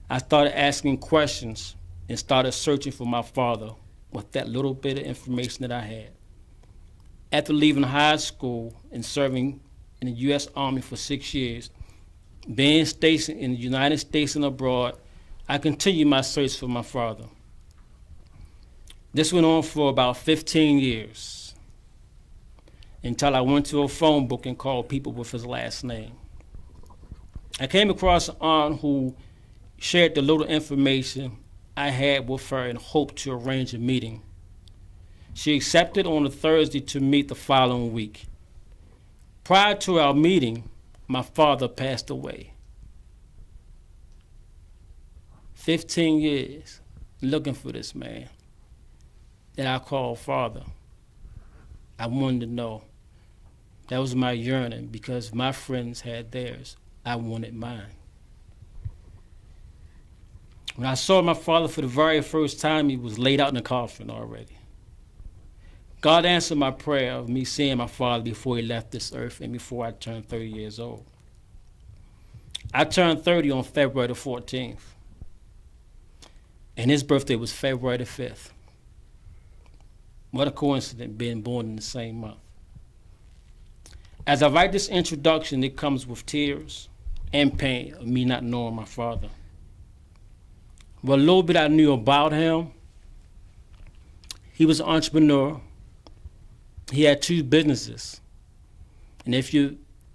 I started asking questions and started searching for my father with that little bit of information that I had. After leaving high school and serving in the U.S. Army for 6 years, being stationed in the United States and abroad, I continued my search for my father. This went on for about 15 years until I went to a phone book and called people with his last name. I came across an aunt who shared the little information I had with her and hoped to arrange a meeting. She accepted on a Thursday to meet the following week. Prior to our meeting, my father passed away. 15 years looking for this man that I called father. I wanted to know. That was my yearning, because my friends had theirs. I wanted mine. When I saw my father for the very first time, he was laid out in a coffin already. God answered my prayer of me seeing my father before he left this earth and before I turned 30 years old. I turned 30 on February the 14th, and his birthday was February the 5th. What a coincidence, being born in the same month. As I write this introduction, it comes with tears and pain of me not knowing my father. Well, a little bit I knew about him. He was an entrepreneur. He had 2 businesses. And if you're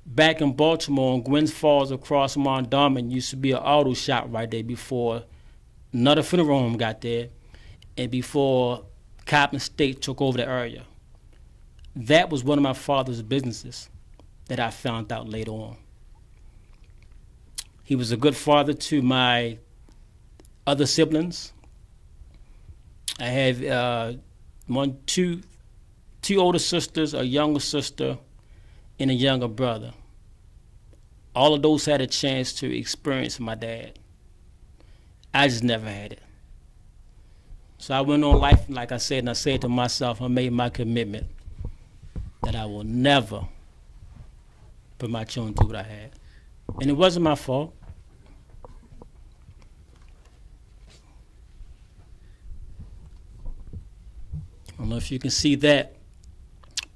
back in Baltimore on Gwynns Falls across Mondawmin, used to be an auto shop right there before another funeral home got there and before Coppin State took over the area. That was one of my father's businesses that I found out later on. He was a good father to my other siblings. I have two older sisters, a younger sister, and a younger brother. All of those had a chance to experience my dad. I just never had it. So I went on life, like I said, and I said to myself, I made my commitment that I will never put my children through what I had. And it wasn't my fault. I don't know if you can see that,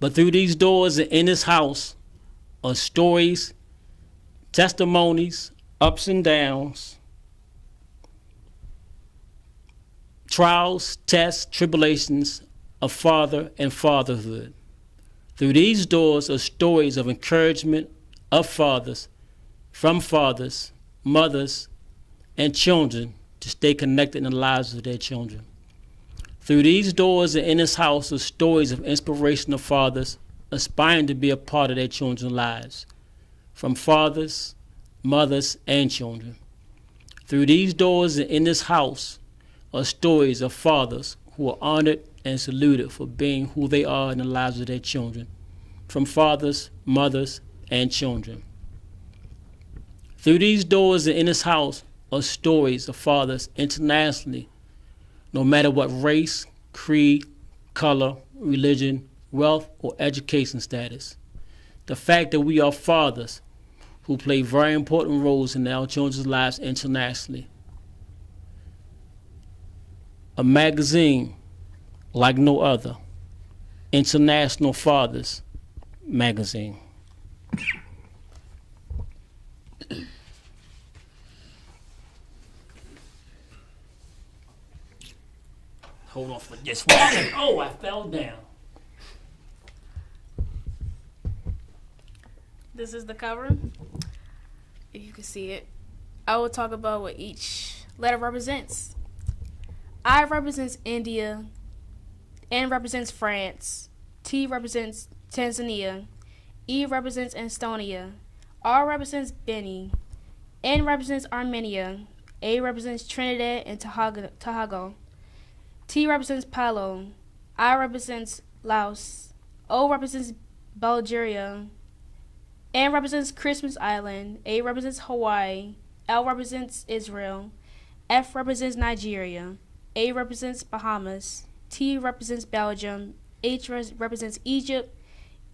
But through these doors and in this house are stories, testimonies, ups and downs, trials, tests, tribulations of father and fatherhood. Through these doors are stories of encouragement of fathers, from fathers, mothers, and children to stay connected in the lives of their children. Through these doors and in this house are stories of inspiration of fathers aspiring to be a part of their children's lives, from fathers, mothers, and children. Through these doors and in this house are stories of fathers who are honored and saluted for being who they are in the lives of their children, from fathers, mothers, and children. Through these doors and in this house are stories of fathers internationally, no matter what race, creed, color, religion, wealth, or education status. The fact that we are fathers who play very important roles in our children's lives internationally. A magazine like no other, International Fathers Magazine. Hold on for just 1 second. Oh, I fell down. This is the cover. If you can see it, I will talk about what each letter represents. I represents India. N represents France. T represents Tanzania. E represents Estonia. R represents Benin. N represents Armenia. A represents Trinidad and Tobago. T represents Palau. I represents Laos. O represents Bulgaria. N represents Christmas Island. A represents Hawaii. L represents Israel. F represents Nigeria. A represents Bahamas. T represents Belgium. H represents Egypt.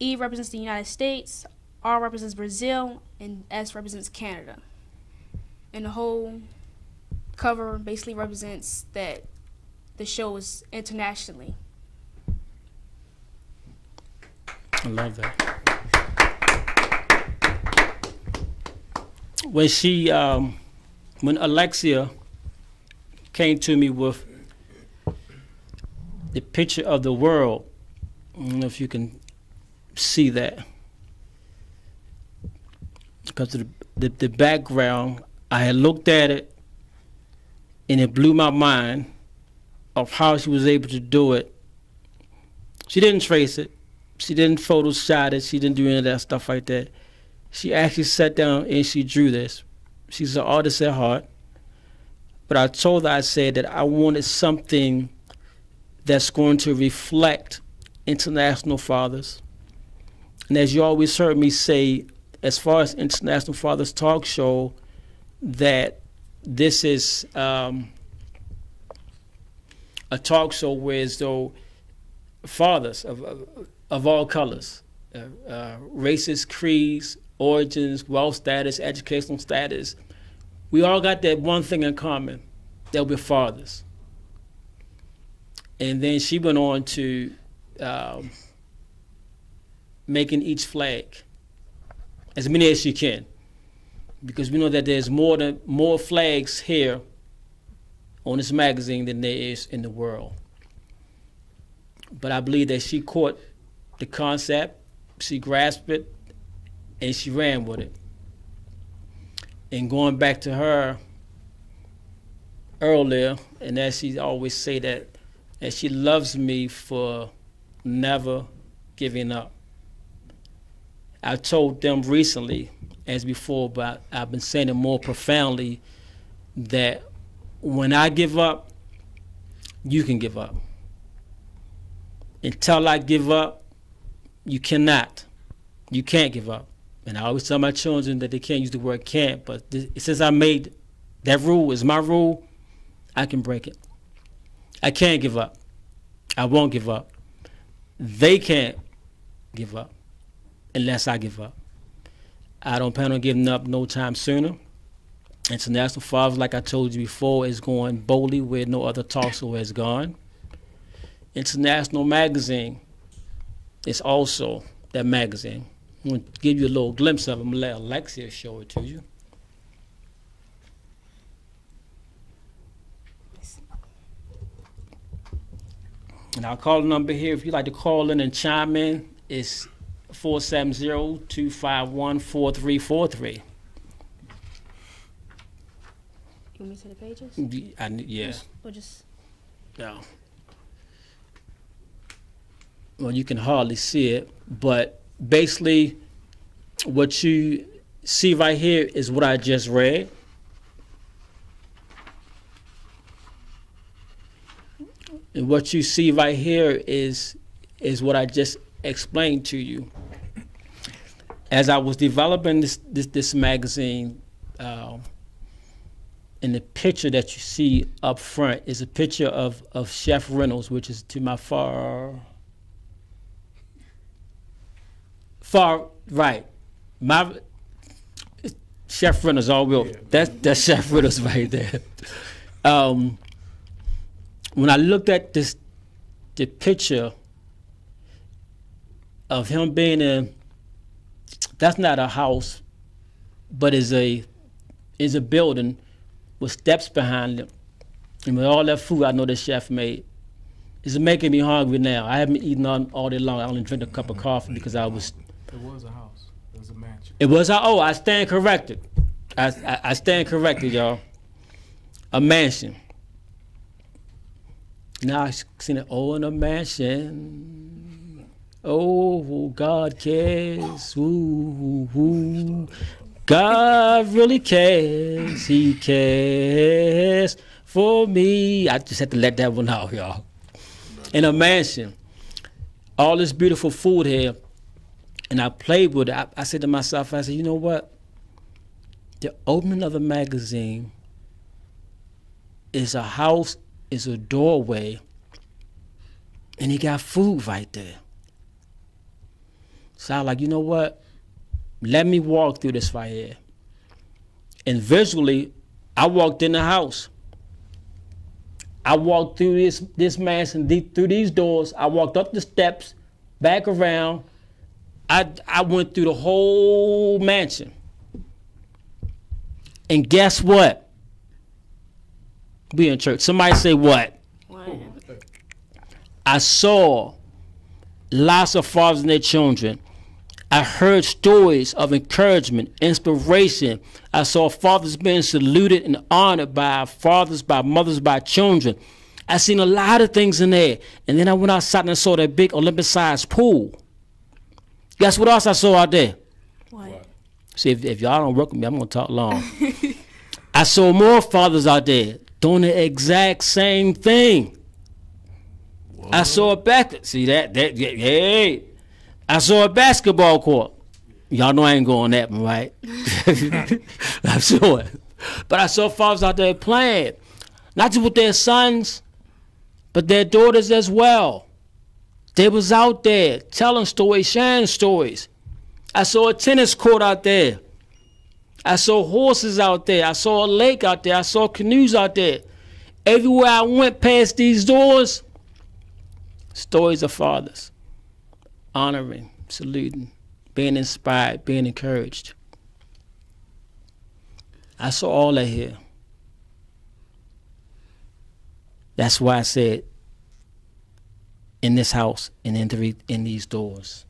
E represents the United States. R represents Brazil. And S represents Canada. And the whole cover basically represents that the show is internationally. I love that. When Alexia came to me with the picture of the world, I don't know if you can see that, because of the background, I had looked at it and it blew my mind of how she was able to do it. She didn't trace it. She didn't Photoshop it. She didn't do any of that stuff like that. She actually sat down and she drew this. She's an artist at heart. But I told her, I said that I wanted something that's going to reflect International Fathers. And as you always heard me say, as far as International Fathers Talk Show, that this is a talk show where as though fathers of all colors, races, creeds, origins, wealth status, educational status, we all got that one thing in common, that we're fathers. And then she went on to making each flag as many as she can, because we know that there's more flags here on this magazine than there is in the world. But I believe that she caught the concept, she grasped it, and she ran with it. And going back to her earlier, and as she always say that she loves me for never giving up. I told them recently, as before, but I've been saying it more profoundly, that when I give up, you can give up. Until I give up, you cannot. You can't give up. And I always tell my children that they can't use the word can't, but since I made that rule is my rule, I can break it. I can't give up. I won't give up. They can't give up unless I give up. I don't plan on giving up no time sooner. International Fathers, like I told you before, is going boldly where no other talk show has gone. International Magazine is also that magazine. I'm going to give you a little glimpse of it. I'm going to let Alexia show it to you. And our call number here, if you'd like to call in and chime in, is 470-251-4343. You want me to the pages? Yeah. Or just... No. Well, you can hardly see it, but basically what you see right here is what I just read. And what you see right here is what I just explained to you. As I was developing this magazine, and the picture that you see up front is a picture of Chef Reynolds, which is to my far right. My Chef Reynolds, all real. That's Chef Reynolds right there. When I looked at the picture of him being in, that's not a house, but is a building with steps behind it. And with all that food I know the chef made, it's making me hungry now. I haven't eaten all day long. I only drank a cup of coffee because I was. It was a house. It was a mansion. It was I stand corrected. I stand corrected, y'all. A mansion. Now I seen it, in a mansion. Oh, God cares. Ooh, ooh. God really cares. He cares for me. I just had to let that one out, y'all. In a mansion. All this beautiful food here. And I played with it. I said to myself, I said, you know what? The opening of the magazine is a house, is a doorway, and he got food right there. So I was like, you know what? Let me walk through this right here. And visually, I walked in the house. I walked through this mansion, through these doors. I walked up the steps, back around. I went through the whole mansion. And guess what? We in church. Somebody say what? What? I saw lots of fathers and their children. I heard stories of encouragement, inspiration. I saw fathers being saluted and honored by fathers, by mothers, by children. I seen a lot of things in there. And then I went outside and I saw that big Olympic-sized pool. Guess what else I saw out there? What? See, if y'all don't work with me, I'm going to talk long. I saw more fathers out there doing the exact same thing. Whoa. I saw a see that hey. I saw a basketball court. Y'all know I ain't going that one, right? I saw it. But I saw fathers out there playing, not just with their sons, but their daughters as well. They was out there telling stories, sharing stories. I saw a tennis court out there. I saw horses out there. I saw a lake out there. I saw canoes out there. Everywhere I went past these doors, stories of fathers. Honoring, saluting, being inspired, being encouraged. I saw all that here. That's why I said, in this house and in these doors.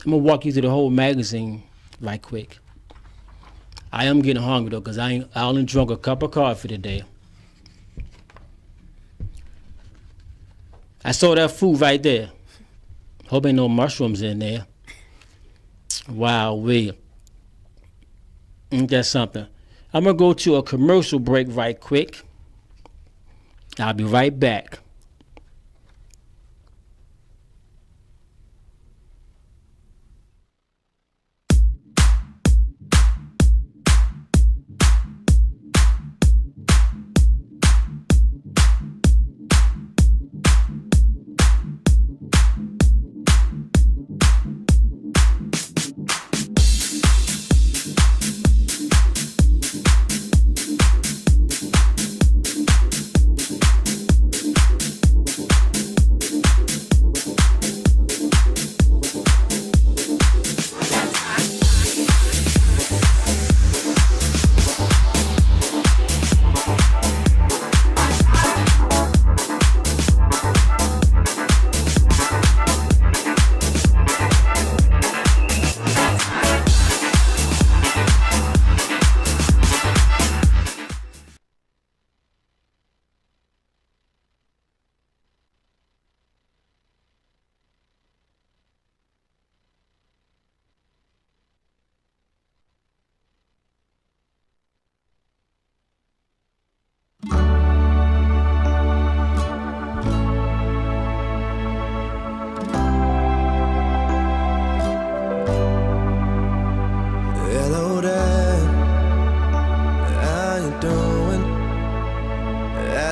I'm gonna walk you through the whole magazine right quick. I am getting hungry though, because I only drunk a cup of coffee today. I saw that food right there. Hope ain't no mushrooms in there. Wow, ain't that something? I'm gonna go to a commercial break right quick. I'll be right back.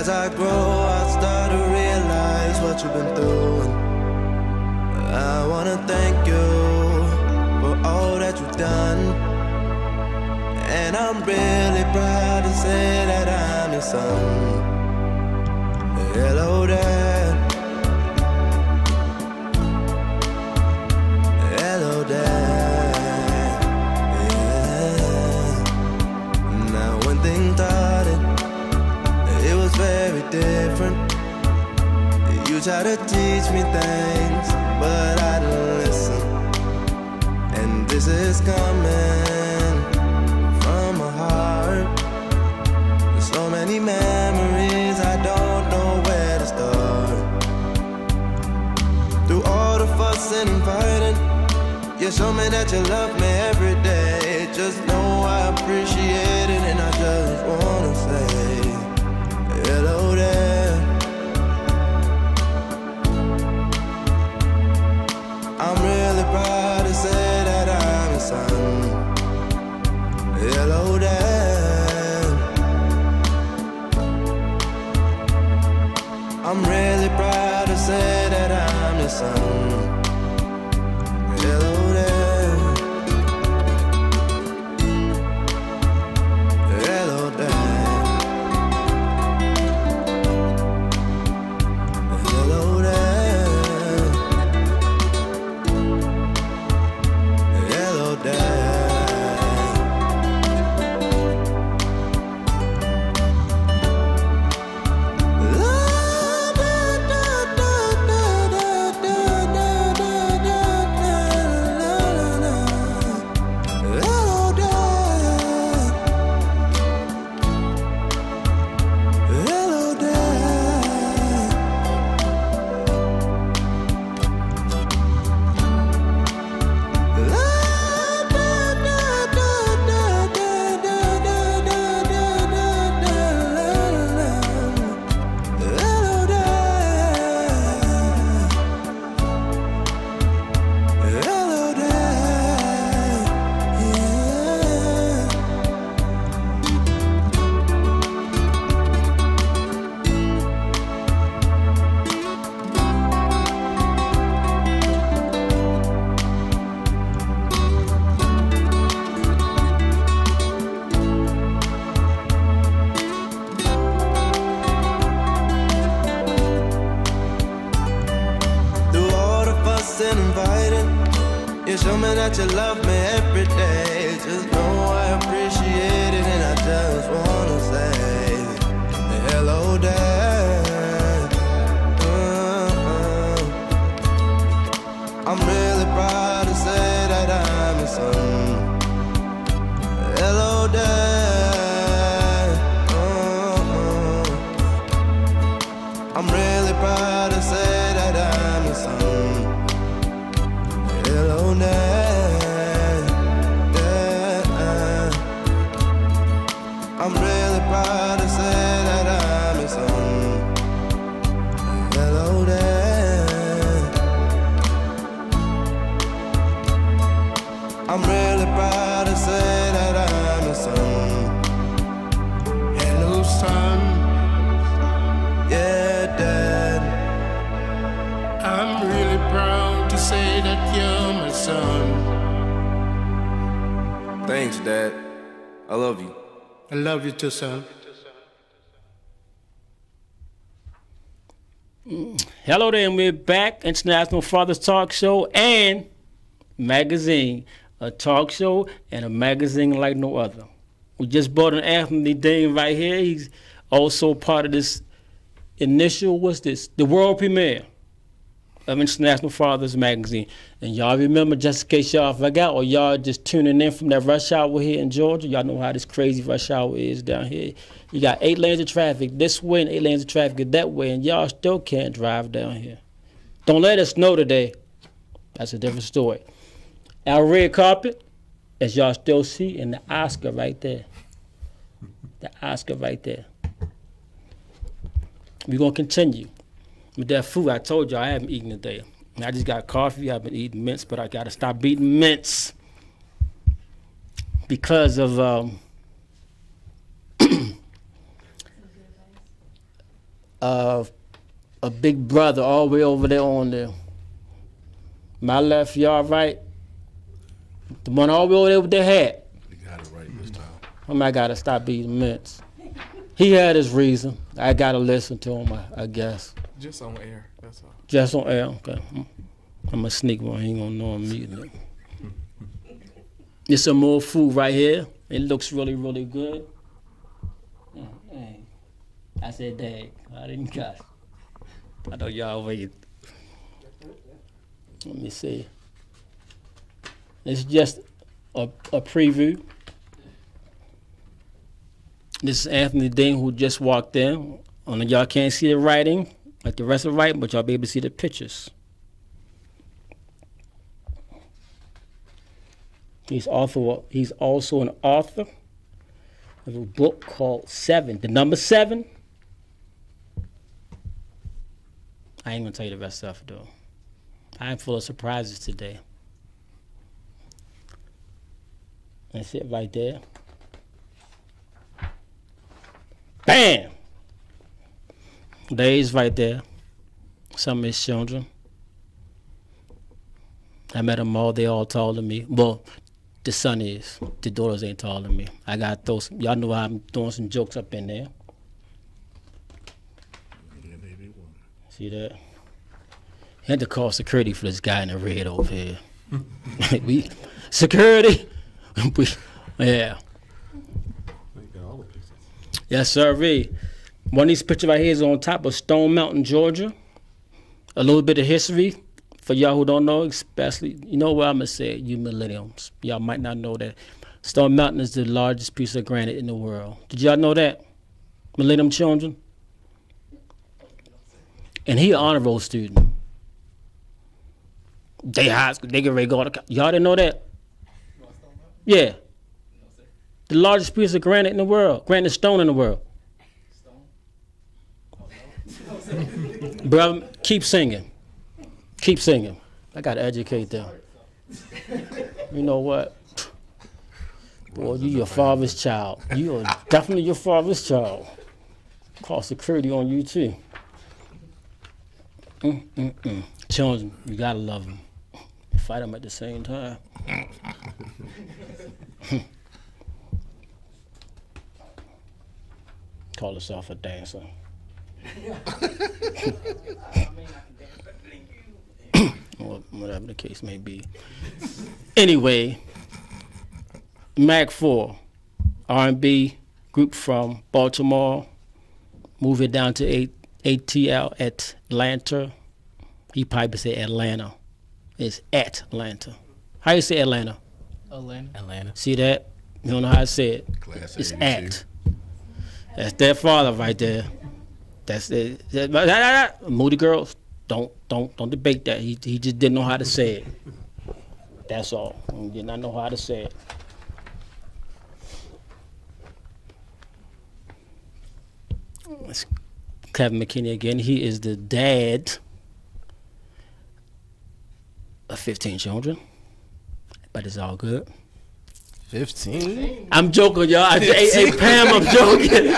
As I grow, I start to realize what you've been through. I wanna thank you for all that you've done. And I'm really proud to say that I'm your son. Hello, Dad. Hello, Dad. Yeah. Now when things started, it was very different. You tried to teach me things, but I didn't listen. And this is coming from my heart. There's so many memories, I don't know where to start. Through all the fuss and fighting, you show me that you love me every day. Just know I appreciate it, and I just wanna say hello there. I'm really proud to say that I'm your son. Hello there. I'm really proud to say that I'm your son. Hello there. Hello there. Hello there. Hello there. You show me that you love me every day. Just know I appreciate it, and I just wanna say hello, Dad. I'm really proud to say that I'm your son. Hello, Dad. I'm really proud to say that I'm your son. Hello, Dad. Yeah. I'm really proud to say that I'm your son. Hello, Dad. I'm really proud to say that I'm your son. Hello, son. Yeah, Dad. I'm really proud to say that you're my son. Thanks, Dad. I love you. I love you too, son. Hello there, and we're back. International Fathers Talk Show and magazine. A talk show and a magazine like no other. We just brought in Anthony Dean right here. He's also part of this initial, what's this? The world premiere of International Fathers Magazine. And y'all remember, just in case y'all forgot, or y'all just tuning in from that rush hour here in Georgia, y'all know how this crazy rush hour is down here. You got 8 lanes of traffic this way and 8 lanes of traffic that way, and y'all still can't drive down here. Don't let us know today. That's a different story. Our red carpet, as y'all still see, and the Oscar right there. The Oscar right there. We're going to continue with that food. I told you I haven't eaten today. I just got coffee. I've been eating mints, but I got to stop eating mints because of a big brother all the way over there on the my left, y'all right. The one all the way over there with the hat. You got it right this time. I gotta stop beating mints. He had his reason. I gotta listen to him, I guess. Just on air, that's all. Just on air, okay. I'm a sneak one, he ain't gonna know I'm eating it. There's some more food right here. It looks really, really good. Hey. I said, dang, I didn't cuss. I know y'all wait. Let me see. It's just a preview. This is Anthony Dean who just walked in. Y'all can't see the writing like the rest of the writing, but y'all be able to see the pictures. He's also an author of a book called Seven, the number 7. I ain't gonna tell you the rest of it though. I'm full of surprises today. That's it right there. Bam! There he is right there. Some of his children. I met them all. They all taller than me. Well, the son is. The daughters ain't taller than me. I got to throw some. Y'all know I'm throwing some jokes up in there. See that? Had to call security for this guy in the red over here. Security. Yeah. Yes, sir. One of these pictures right here is on top of Stone Mountain, Georgia. A little bit of history for y'all who don't know, especially, you know what I'm going to say, you millennials. Y'all might not know that. Stone Mountain is the largest piece of granite in the world. Did y'all know that? Millennium children? And he an honor roll student. They high school, they get ready to go to, y'all didn't know that? Yeah. The largest piece of granite in the world, granite stone in the world. Brother, keep singing. Keep singing. I got to educate them. You know what? Boy, you your father's child. You are definitely your father's child. Call security on you, too. Children, you got to love them. Fight them at the same time. Call yourself a dancer. Whatever the case may be. Anyway, Mac 4, R&B group from Baltimore, move it down to ATL, Atlanta. He probably say Atlanta. It's Atlanta. How you say Atlanta? Atlanta. See that? You don't know how to say it. Class it's 82. at. That's their father right there. That's it. Moody girls, don't debate that. He just didn't know how to say it. That's all. He did not know how to say it. It's Kevin McKinney again. He is the dad of 15 children, but it's all good. 15? I'm joking, y'all. Hey, Pam, I'm joking.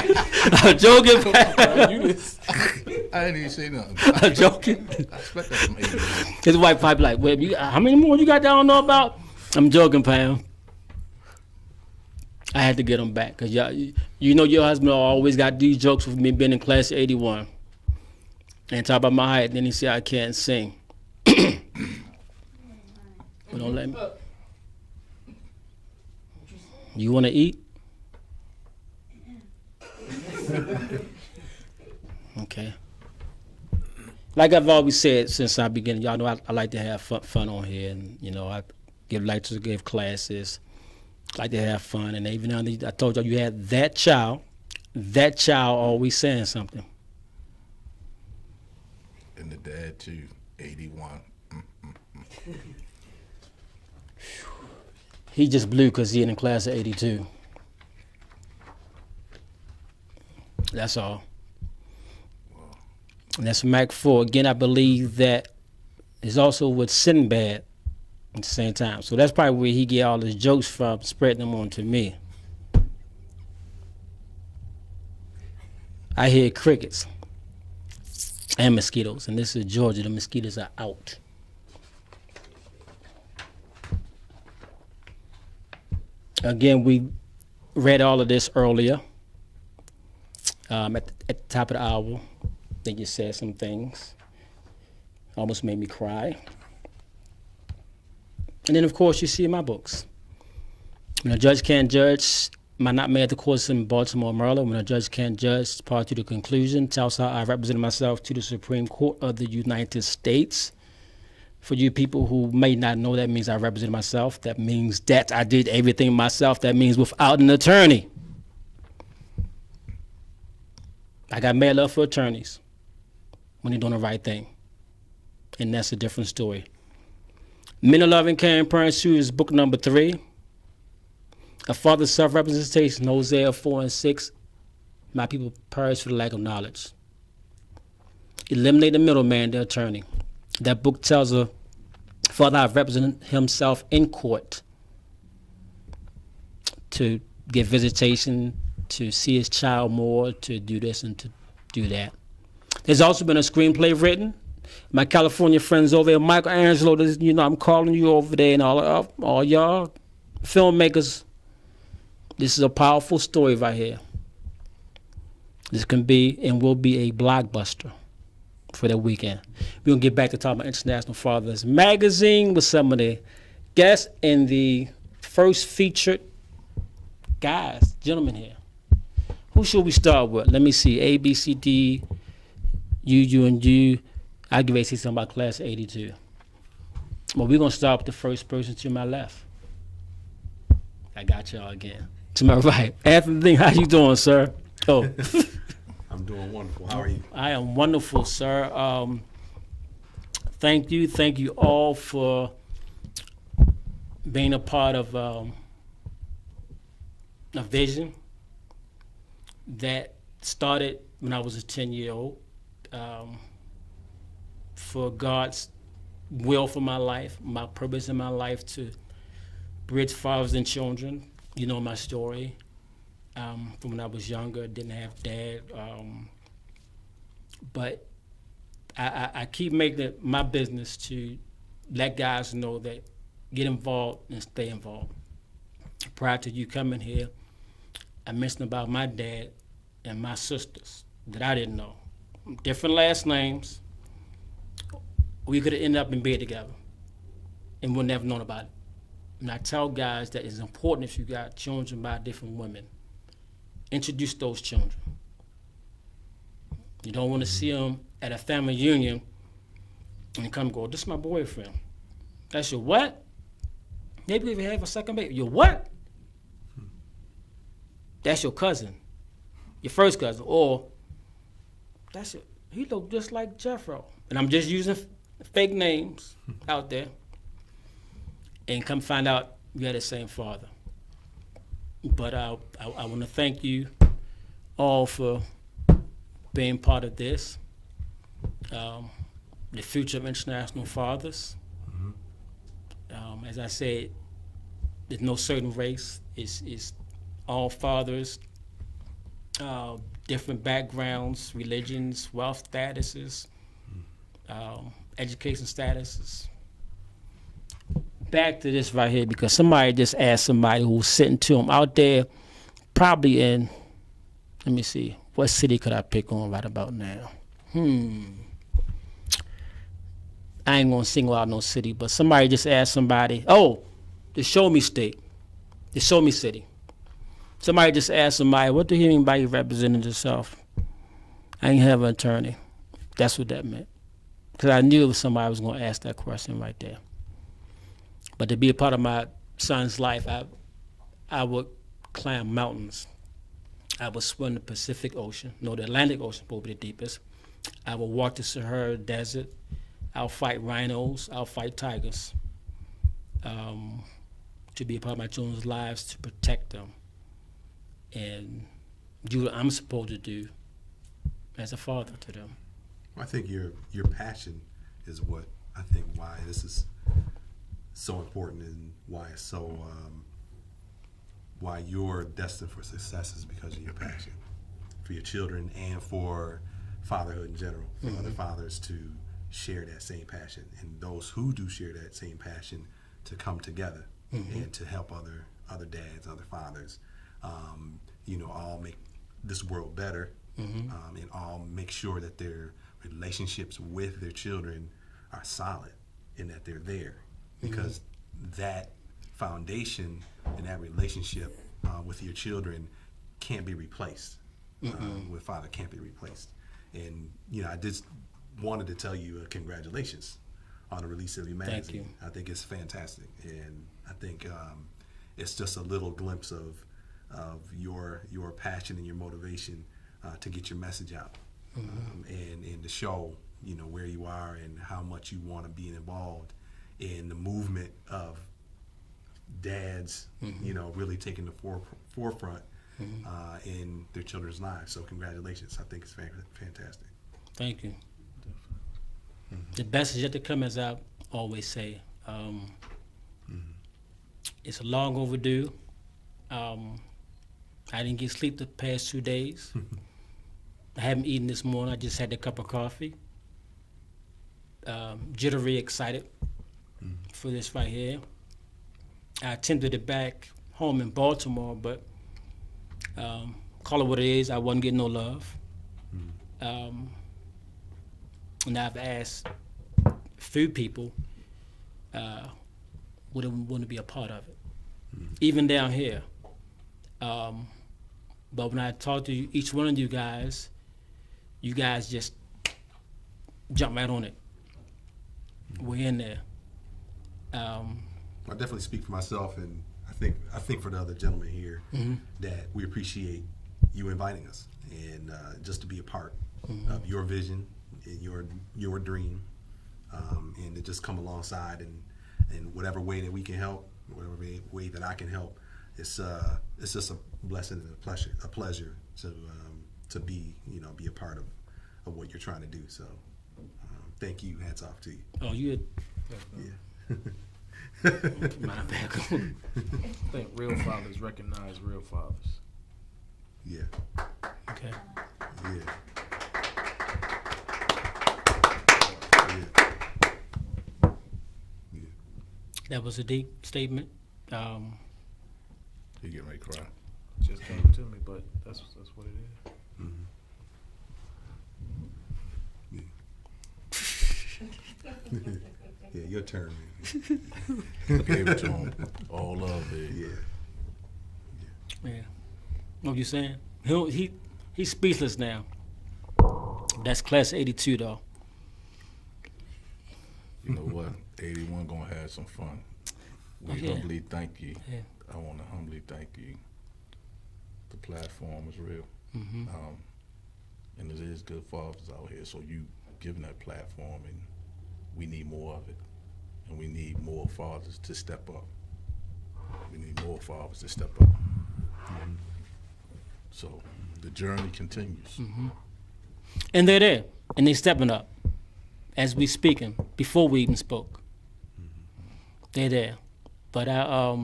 I'm joking, Pam. I didn't even say nothing. I'm joking. I expect that from 80. His wife probably like, well, how many more you got that I don't know about? I'm joking, Pam. I had to get him back because y'all, you know your husband always got these jokes with me being in class of 81. And talk about my height, and then he said I can't sing. But don't let me. You want to eat? Okay. Like I've always said since I began, y'all know I like to have fun on here, and you know I like to give classes, like to have fun, and even now I told y'all you had that child always saying something. And the dad too, 81. He just blew because he in the class of 82. That's all. And that's Mac 4. Again, I believe that is also with Sinbad at the same time. So that's probably where he get all his jokes from, spreading them on to me. I hear crickets. and mosquitoes. And this is Georgia. The mosquitoes are out. Again, we read all of this earlier at the top of the hour. I think you said some things. Almost made me cry. And then, of course, you see my books. When a judge can't judge, am I not made at the courts in Baltimore, Maryland? When a judge can't judge, part to the conclusion, tells how I represent myself to the Supreme Court of the United States. For you people who may not know, that means I represent myself. That means that I did everything myself. That means without an attorney. I got mad love for attorneys when they're doing the right thing. And that's a different story. Men of Loving Caring Parents 2 is book number 3. A Father's Self-Representation, Hosea 4 and 6. My people perish for the lack of knowledge. Eliminate the middleman, the attorney. That book tells a father how to represent himself in court, to get visitation, to see his child more, to do this and to do that. There's also been a screenplay written. My California friends over there, Michael Angelo, you know, I'm calling you over there, and all y'all filmmakers. This is a powerful story right here. This can be and will be a blockbuster for that weekend. We're going to get back to talking about International Fathers Magazine with some of the guests and the first featured guys, gentlemen here. Who should we start with? Let me see. A, B, C, D, U, and U. I'll give say something about class 82. Well, we're going to start with the first person to my left. I got y'all again. To my right. Anthony, how you doing, sir? Oh. I'm doing wonderful. How are you? I am wonderful, sir. Thank you. Thank you all for being a part of a vision that started when I was a 10-year-old. For God's will for my life, my purpose in my life to bridge fathers and children. You know my story. From when I was younger, didn't have dad. But I keep making it my business to let guys know that get involved and stay involved. Prior to you coming here, I mentioned about my dad and my sisters that I didn't know. Different last names. We could have ended up in bed together and would never known about it. And I tell guys that it's important if you got children by different women. Introduce those children. You don't want to see them at a family union and come go, this is my boyfriend. That's your what? Maybe if you have a second baby. Your what? That's your cousin. Your first cousin. Or that's your, he looked just like Jeffro. And I'm just using fake names out there. And come find out you had the same father. But I want to thank you all for being part of this. The future of International Fathers. As I said, there's no certain race. It's all fathers, different backgrounds, religions, wealth statuses, education statuses. Back to this right here, because somebody just asked somebody who's sitting to them out there, probably in, let me see, what city could I pick on right about now? I ain't gonna single out no city, but somebody just asked somebody, oh, the Show Me State, the Show Me City. Somebody just asked somebody, what do you mean by you representing yourself? I ain't have an attorney. That's what that meant. Because I knew it was somebody was gonna ask that question right there. But to be a part of my son's life, I would climb mountains. I would swim the Pacific Ocean, no, the Atlantic Ocean, probably the deepest. I would walk the Sahara Desert. I'll fight rhinos. I'll fight tigers. To be a part of my children's lives, to protect them, and do what I'm supposed to do as a father to them. I think your passion is what I think why this is so important, and why it's so why you're destined for success is because of your passion for your children and for fatherhood in general, for other fathers to share that same passion, and those who do share that same passion to come together and to help other dads, other fathers, you know, all make this world better, and all make sure that their relationships with their children are solid and that they're there, because that foundation and that relationship with your children can't be replaced. With father can't be replaced. And you know, I just wanted to tell you congratulations on the release of your magazine. Thank you. I think it's fantastic, and I think it's just a little glimpse of your passion and your motivation to get your message out, and to show, you know, where you are and how much you want to be involved in the movement of dads, you know, really taking the forefront in their children's lives. So congratulations. I think it's fantastic. Thank you. The best is yet to come, as I always say. It's long overdue. I didn't get sleep the past 2 days. I haven't eaten this morning. I just had a cup of coffee. Jittery excited for this right here. I attended it back home in Baltimore, but call it what it is, I wasn't getting no love. And I've asked a few people would want to be a part of it, even down here. But when I talk to each one of you guys just jump right on it. We're in there. I definitely speak for myself, and I think for the other gentlemen here that we appreciate you inviting us, and just to be a part of your vision and your dream, and to just come alongside and whatever way that we can help, whatever way that I can help. It's just a blessing and a pleasure to be, you know, be a part of what you're trying to do. So thank you. Hats off to you. Oh, you. Yeah. My bad. I think real fathers recognize real fathers. Yeah. Okay. Yeah. Yeah. That was a deep statement. He getting ready to cry. Just came to me, but that's what it is. Yeah, your turn, man. I gave it to him. All of it. Yeah. What you saying? He's speechless now. That's class 82 though. You know what? 81 gonna have some fun. We humbly thank you. Yeah. I want to humbly thank you. The platform is real. And there is good fathers out here, so you giving that platform, and we need more of it. And we need more fathers to step up. We need more fathers to step up. So the journey continues. And they're there, and they're stepping up as we speaking, before we even spoke. They're there. But I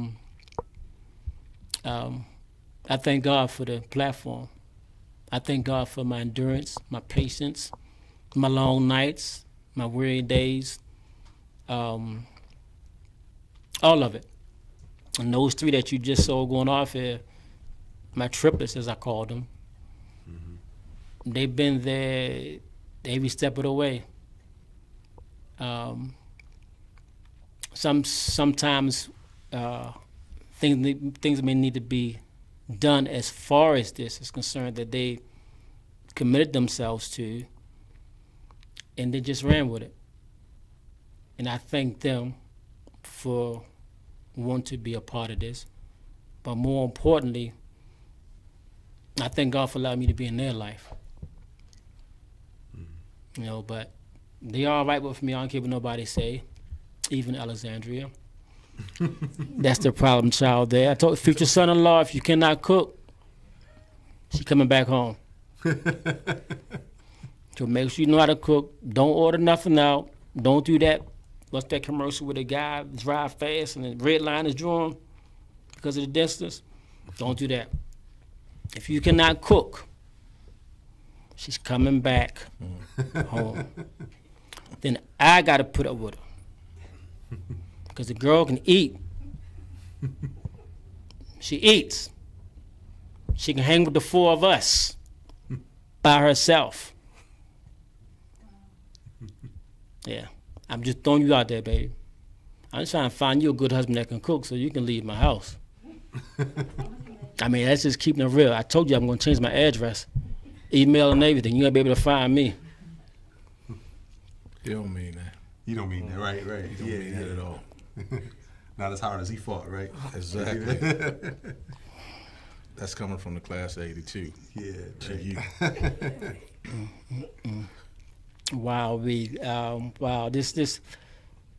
thank God for the platform. I thank God for my endurance, my patience, my long nights, my weary days, all of it. And those three that you just saw going off here, my triplets, as I call them, they've been there every step of the way. Sometimes things may need to be done as far as this is concerned that they committed themselves to, and they just ran with it. And I thank them for wanting to be a part of this. But more importantly, I thank God for allowing me to be in their life. You know, but they all right with me. I don't care what nobody say, even Alexandria. That's the problem child there. I told future son-in-law, if you cannot cook, she coming back home. So make sure you know how to cook. Don't order nothing out. Don't do that. What's that commercial where the guy drive fast and the red line is drawn because of the distance? Don't do that. If you cannot cook, She's coming back home. Then I got to put up with her. Because the girl can eat. She eats. She can hang with the four of us by herself. Yeah. I'm just throwing you out there, baby. I'm just trying to find you a good husband that can cook so you can leave my house. I mean, that's just keeping it real. I told you I'm going to change my address, email and everything. You're going to be able to find me. You don't mean that. You don't mean that, right? You don't mean that at all. Not as hard as he fought, right? Exactly. That's coming from the class of '82. Yeah, to you. Wow, wow. This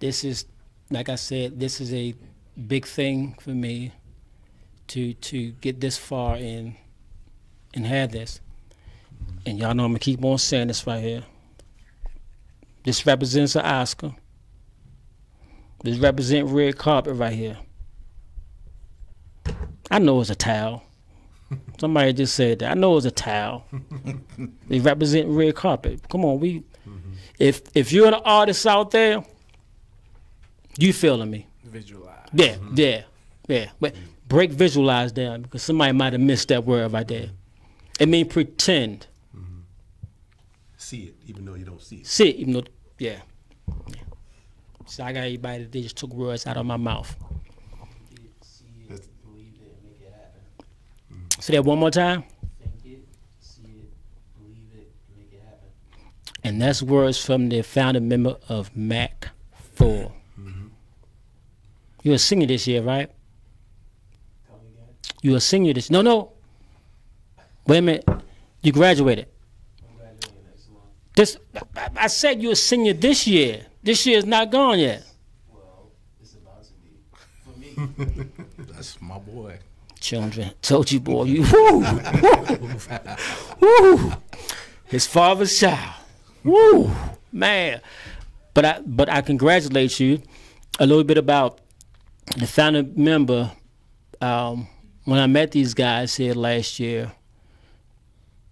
is, like I said, this is a big thing for me to get this far and have this. And y'all know I'm gonna keep on saying this right here. This represents an Oscar. This represents red carpet right here. I know it's a towel. Somebody just said that. I know it's a towel. They represent red carpet. Come on, if you're an artist out there, you feeling me? Visualize. Yeah. But break visualize down, because somebody might have missed that word right there. It means pretend. See it, even though you don't see it. See it, even though, yeah. So I got everybody that just took words out of my mouth. Say that one more time. Think it, see it, believe it, make it happen. And that's words from the founding member of Mac 4. You're a senior this year, right? You're a senior this. No. Wait a minute. You graduated. I'm graduating next month. This. I said you're a senior this year. This year is not gone yet. Well, it's about to be. For me. That's my boy. Children, told you, boy. You. Woo, woo. His father's child. Woo, man. But I congratulate you a little bit about the founding member. When I met these guys here last year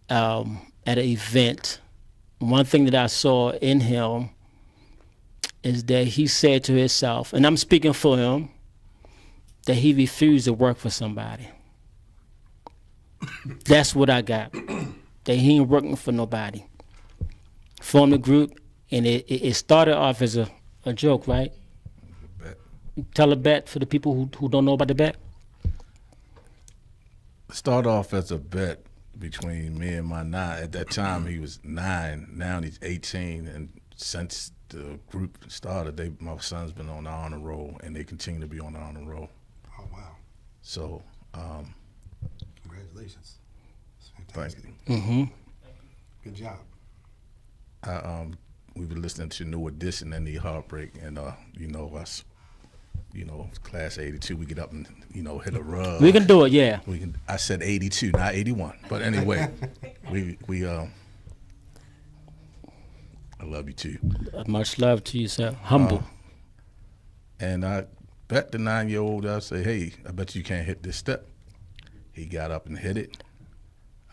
at an event, one thing that I saw in him is that he said to himself, and I'm speaking for him, that he refused to work for somebody. That's what I got. That he ain't working for nobody. Formed a group, and it started off as a joke, right? Bet. Tell a bet for the people who don't know about the bet. Start off as a bet between me and my 9. At that time, he was 9. Now he's 18. And since the group started, my son's been on the honor roll, and they continue to be on the honor roll. Oh, wow. So, congratulations. Thank you. Good job. We've been listening to New Edition and the Heartbreak, and us, class 82, we get up and hit a rub. We can do it, yeah. We can. I said 82, not 81. But anyway, we I love you too. Much love to you, sir. Humble. And I bet the 9-year-old, I say, hey, I bet you can't hit this step. He got up and hit it.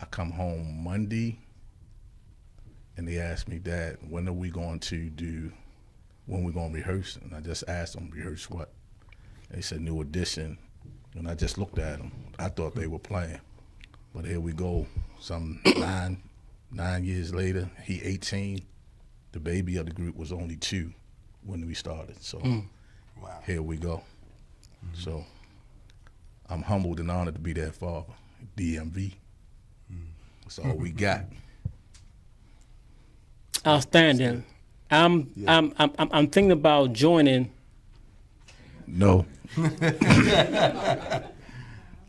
I come home Monday, and they asked me, Dad, when are we going to rehearse? And I just asked them, rehearse what? They said New Edition. And I just looked at them. I thought they were playing. But here we go. Some 9 years later, he 18. The baby of the group was only 2 when we started. So wow. Here we go. So I'm humbled and honored to be their father. DMV. That's all we got. Outstanding. I'm thinking about joining. No.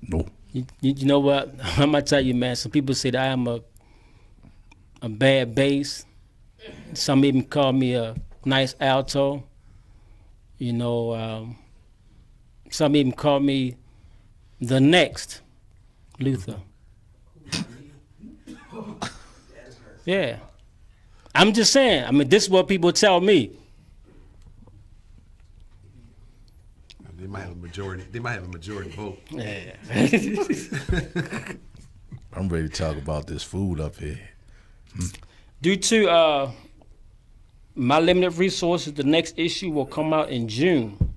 No. You know what? I'm gonna tell you, man. Some people say that I am a bad bass. Some even call me a nice alto. Some even call me the next Luther. Yeah. I'm just saying. I mean, this is what people tell me. They might have a majority. They might have a majority vote. Yeah. I'm ready to talk about this food up here. Due to my limited resources, the next issue will come out in June,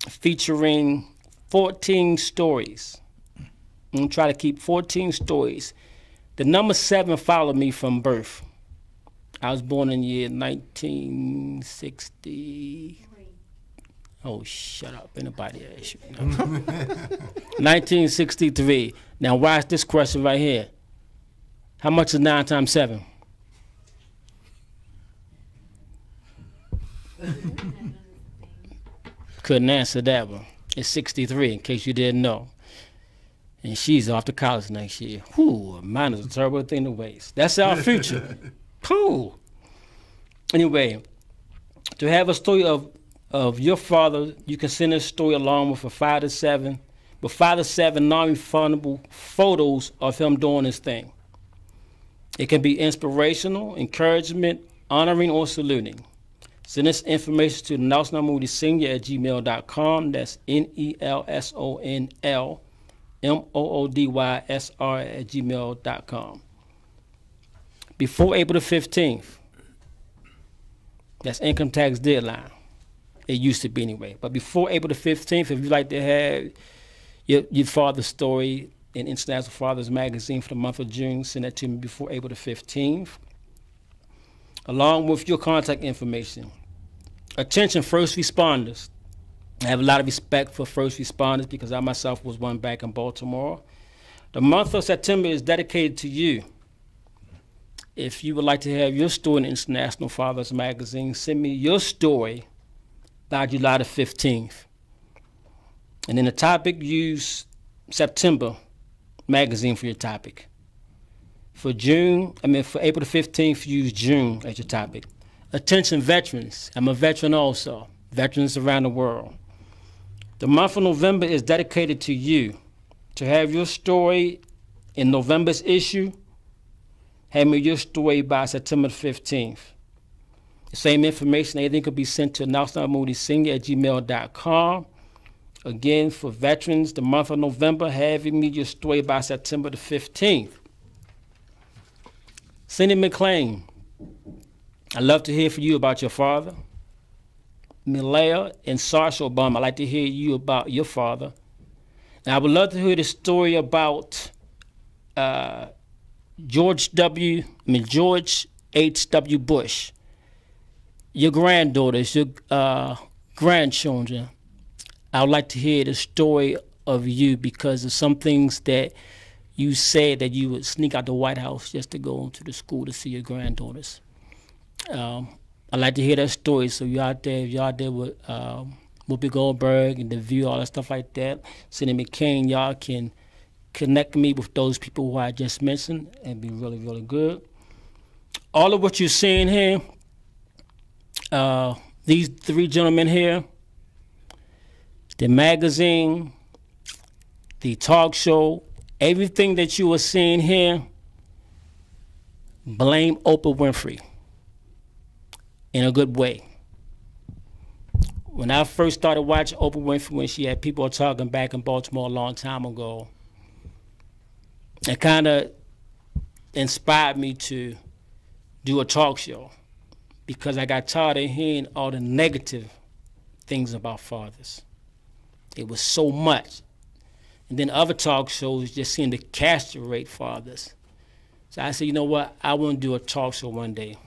featuring 14 stories. I'm going to try to keep 14 stories. The number 7 followed me from birth. I was born in the year 1960. Oh, shut up. Ain't nobody that shit. No. 1963. Now watch this question right here. How much is 9 times 7? Couldn't answer that one. It's 63, in case you didn't know. And she's off to college next year. Whew, mine is a terrible thing to waste. That's our future. Cool. Anyway, to have a story of your father, you can send a story along with a 5 to 7, with 5 to 7 non-refundable photos of him doing his thing. It can be inspirational, encouragement, honoring, or saluting. Send this information to NelsonMoodySenior@gmail.com. That's NelsonMoodySR@gmail.com. Before April the 15th, that's income tax deadline. It used to be anyway. But before April the 15th, if you'd like to have your father's story in International Fathers Magazine for the month of June, send that to me before April the 15th, along with your contact information. Attention first responders. I have a lot of respect for first responders because I myself was one back in Baltimore. The month of September is dedicated to you. If you would like to have your story in International Fathers Magazine, send me your story by July the 15th. And then the topic, use September magazine for your topic. For April the 15th, use June as your topic. Attention veterans. I'm a veteran also. Veterans around the world. The month of November is dedicated to you. To have your story in November's issue, have me your story by September 15th. The same information, anything could be sent to NelsonMoodySenior@gmail.com. Again, for veterans, the month of November, having me your story by September the 15th. Cindy McClain, I'd love to hear from you about your father. Milea and Sarsha Obama, I'd like to hear you about your father. Now, I would love to hear the story about George H.W. Bush, your granddaughters, your grandchildren. I would like to hear the story of you because of some things that you said that you would sneak out the White House just to go to the school to see your granddaughters. I'd like to hear that story. So you out there, if you're out there with Whoopi Goldberg and The View, all that stuff like that, Cindy McCain, y'all can connect me with those people who I just mentioned and be really, really good. All of what you're seeing here, these 3 gentlemen here, the magazine, the talk show, everything that you are seeing here, blame Oprah Winfrey in a good way. When I first started watching Oprah Winfrey, when she had people talking back in Baltimore a long time ago, it kind of inspired me to do a talk show because I got tired of hearing all the negative things about fathers. It was so much. And then other talk shows just seemed to castrate fathers. So I said, you know what? I want to do a talk show one day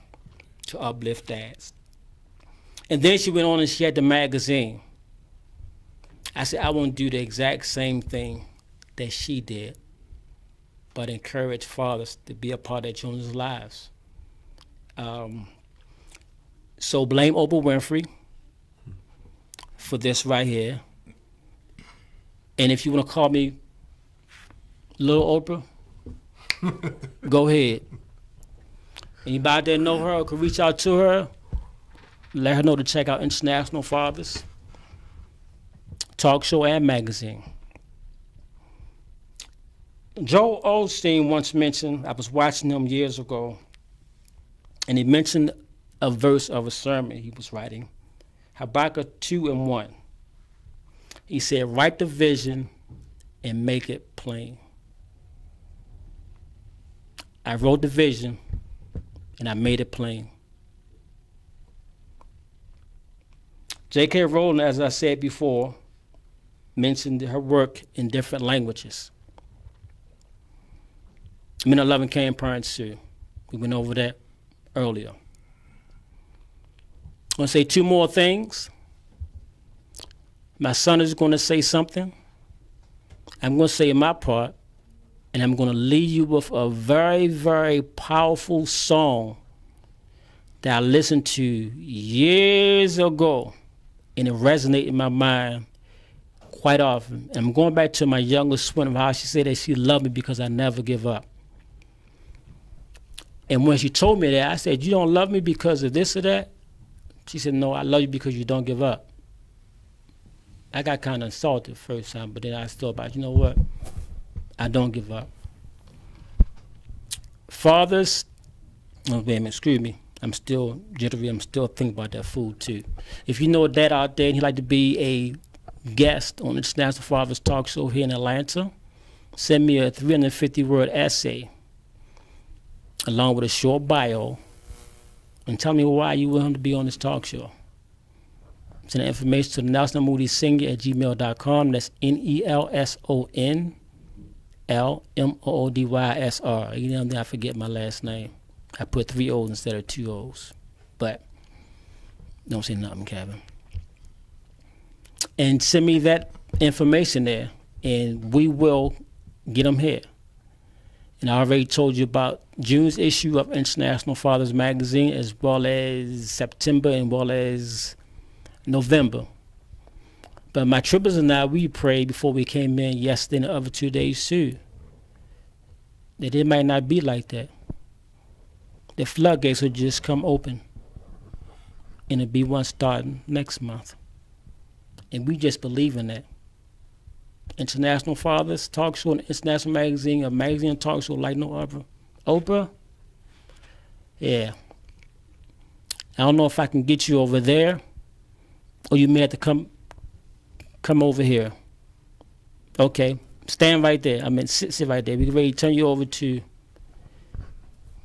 to uplift dads. And then she went on and she had the magazine. I said, I want to do the exact same thing that she did, but encourage fathers to be a part of their children's lives. So blame Oprah Winfrey for this right here. And if you want to call me Little Oprah, go ahead. Anybody that know her or could reach out to her, let her know to check out International Fathers talk show and magazine. Joel Osteen once mentioned, I was watching him years ago, and he mentioned a verse of a sermon he was writing, Habakkuk 2:1. He said, write the vision and make it plain. I wrote the vision, and I made it plain. J.K. Rowling, as I said before, mentioned her work in different languages. Men Are Loving Caring Parents too. We went over that earlier. I want to say two more things. My son is going to say something. I'm going to say my part, and I'm going to leave you with a very, very powerful song that I listened to years ago, and it resonated in my mind quite often. And I'm going back to my youngest twin of how she said that she loved me because I never give up. And when she told me that, I said, you don't love me because of this or that? She said, no, I love you because you don't give up. I got kind of insulted first time, but then I thought about, you know what? I don't give up. Fathers, oh, wait a minute, excuse me. I'm still jittery. I'm still thinking about that food, too. If you know a dad out there and he'd like to be a guest on the International Fathers Talk Show here in Atlanta, send me a 350-word essay along with a short bio and tell me why you want him to be on this talk show. Send the information to the NelsonMoodySinger@gmail.com. That's NELSONLMOODYSR. You know, I forget my last name. I put 3 O's instead of 2 O's. But don't say nothing, Kevin. And send me that information there, and we will get them here. And I already told you about June's issue of International Fathers Magazine, as well as September and well as November. But my triplets and I, we prayed before we came in yesterday and the other 2 days too, that it might not be like that. The floodgates will just come open, and it'll be one starting next month. And we just believe in that. International Fathers Talk Show, an international magazine, a magazine talk show like no other. Oprah? Yeah. I don't know if I can get you over there, or you may have to come over here. Okay. Stand right there. I mean, sit right there. We can ready to turn you over to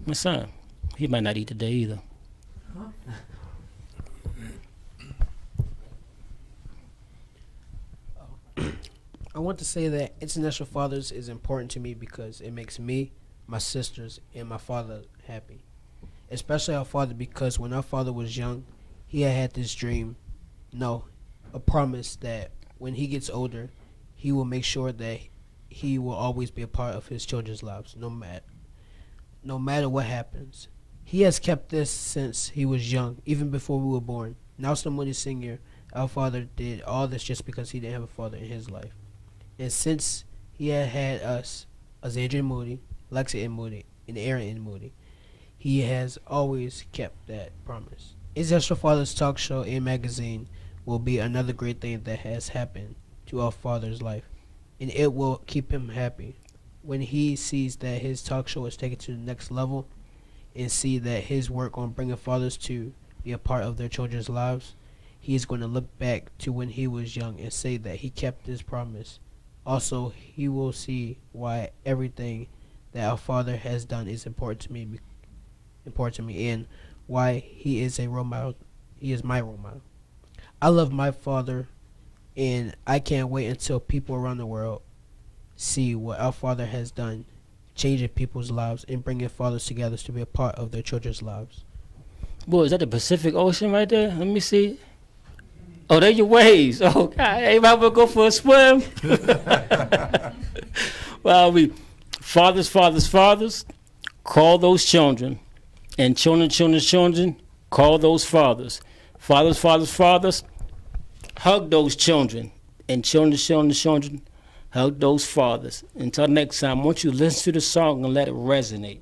my son. He might not eat today either. Huh? I want to say that International Fathers is important to me because it makes me, my sisters, and my father happy. Especially our father, because when our father was young, he had this dream, a promise that when he gets older, he will make sure that he will always be a part of his children's lives, no matter what happens. He has kept this since he was young, even before we were born. Nelson Moody Sr., our father, did all this just because he didn't have a father in his life. And since he had us, Azandria Moody, Lexi N. Moody, and Aaron N. Moody, he has always kept that promise. International Fathers Talk Show and Magazine will be another great thing that has happened to our father's life, and it will keep him happy when he sees that his talk show is taken to the next level, and see that his work on bringing fathers to be a part of their children's lives. He is going to look back to when he was young and say that he kept his promise. Also, he will see why everything that our father has done is important to me, and why he is a role model. He is my role model. I love my father, and I can't wait until people around the world see what our father has done, changing people's lives and bringing fathers together to be a part of their children's lives. Boy, is that the Pacific Ocean right there? Let me see. Oh, there your waves. Oh, God. Everybody will go for a swim. Well, fathers, call those children. And children, call those fathers. Fathers, hug those children. And children, hug those fathers. Until next time, I want you to listen to the song and let it resonate.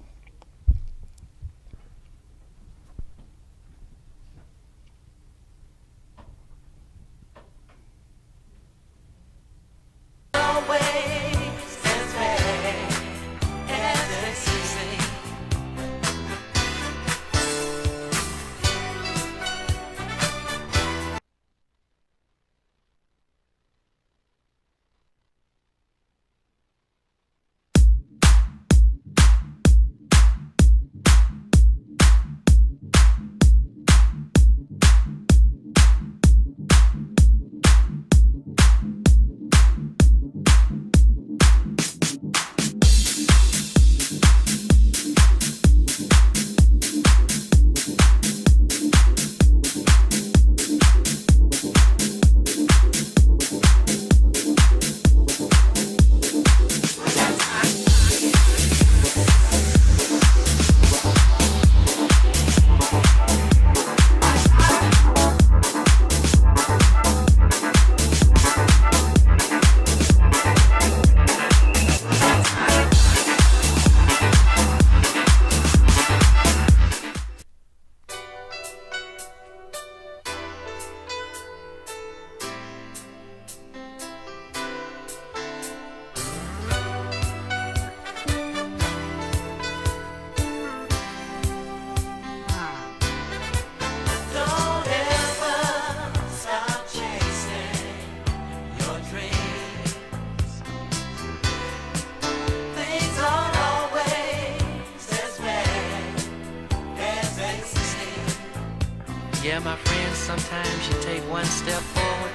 Yeah, my friends, sometimes you take one step forward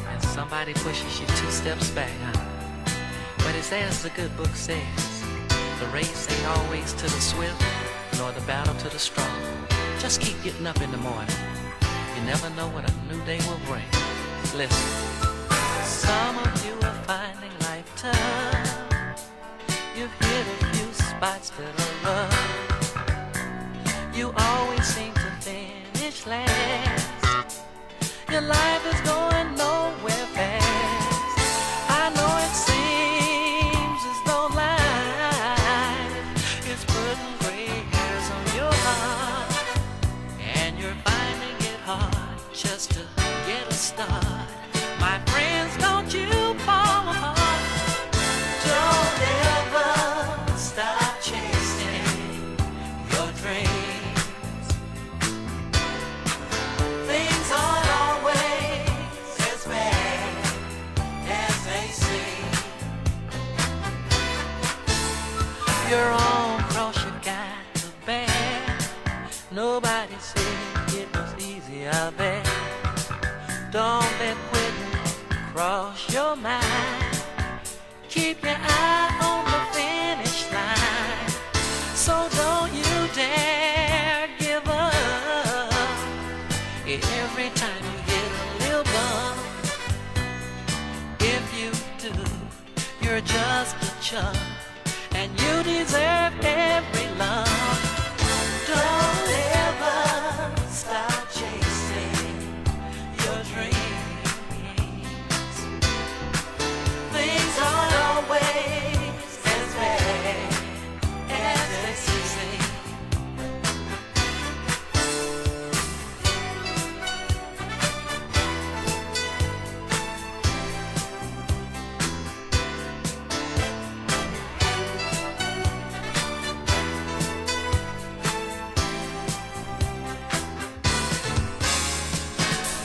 and somebody pushes you 2 steps back, huh? But it's as the good book says, the race ain't always to the swift, nor the battle to the strong. Just keep getting up in the morning. You never know what a new day will bring. Listen, some of you are finding life tough. You've hit a few spots that are rough. You always seem to finish last. Your life is going nowhere fast. I know it seems as though life is putting gray hairs on your heart, and you're finding it hard just to get a start. My friends, don't you fall apart. Don't ever stop chasing your dreams. Things aren't always as bad as they seem. Your own cross you got to bear. Nobody said it was easy out there. Don't let quitting cross your mind. Keep your eye on the finish line. So don't you dare give up. Every time you hit a little bump, if you do, you're just a chump, and you deserve every lump. Don't ever stop chasing your dreams. Things aren't always as bad as they seem.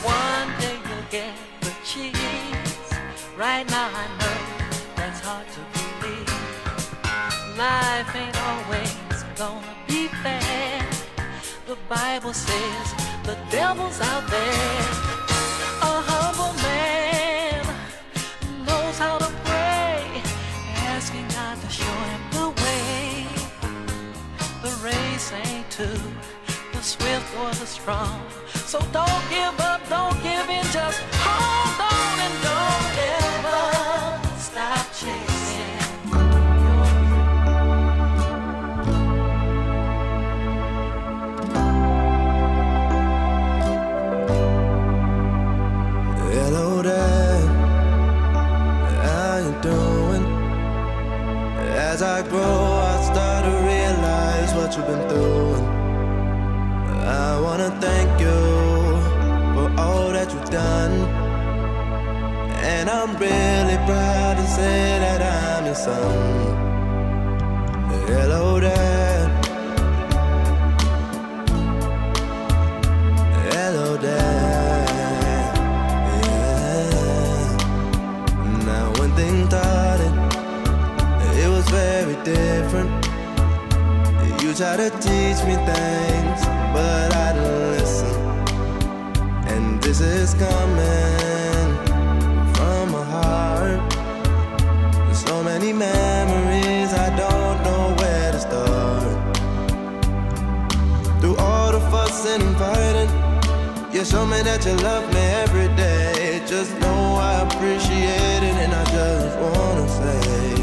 One day you'll get the cheese. Right now I know that's hard to believe. Life ain't always gonna be fair. The Bible says the devil's out there. A humble man knows how to pray, asking God to show him the way. The race ain't to the swift or the strong. So don't give up, don't give in, just hold on and don't ever stop chasing. Hello there, how you doing? As I grow, I start to realize what you've been through. I wanna thank you for all that you've done, and I'm really proud to say that I'm your son. Hello there, hello there, yeah. Now when things started, it was very different. You tried to teach me things, but I didn't listen. And this is coming from my heart. There's so many memories, I don't know where to start. Through all the fussing and fighting, you show me that you love me every day. Just know I appreciate it, and I just wanna say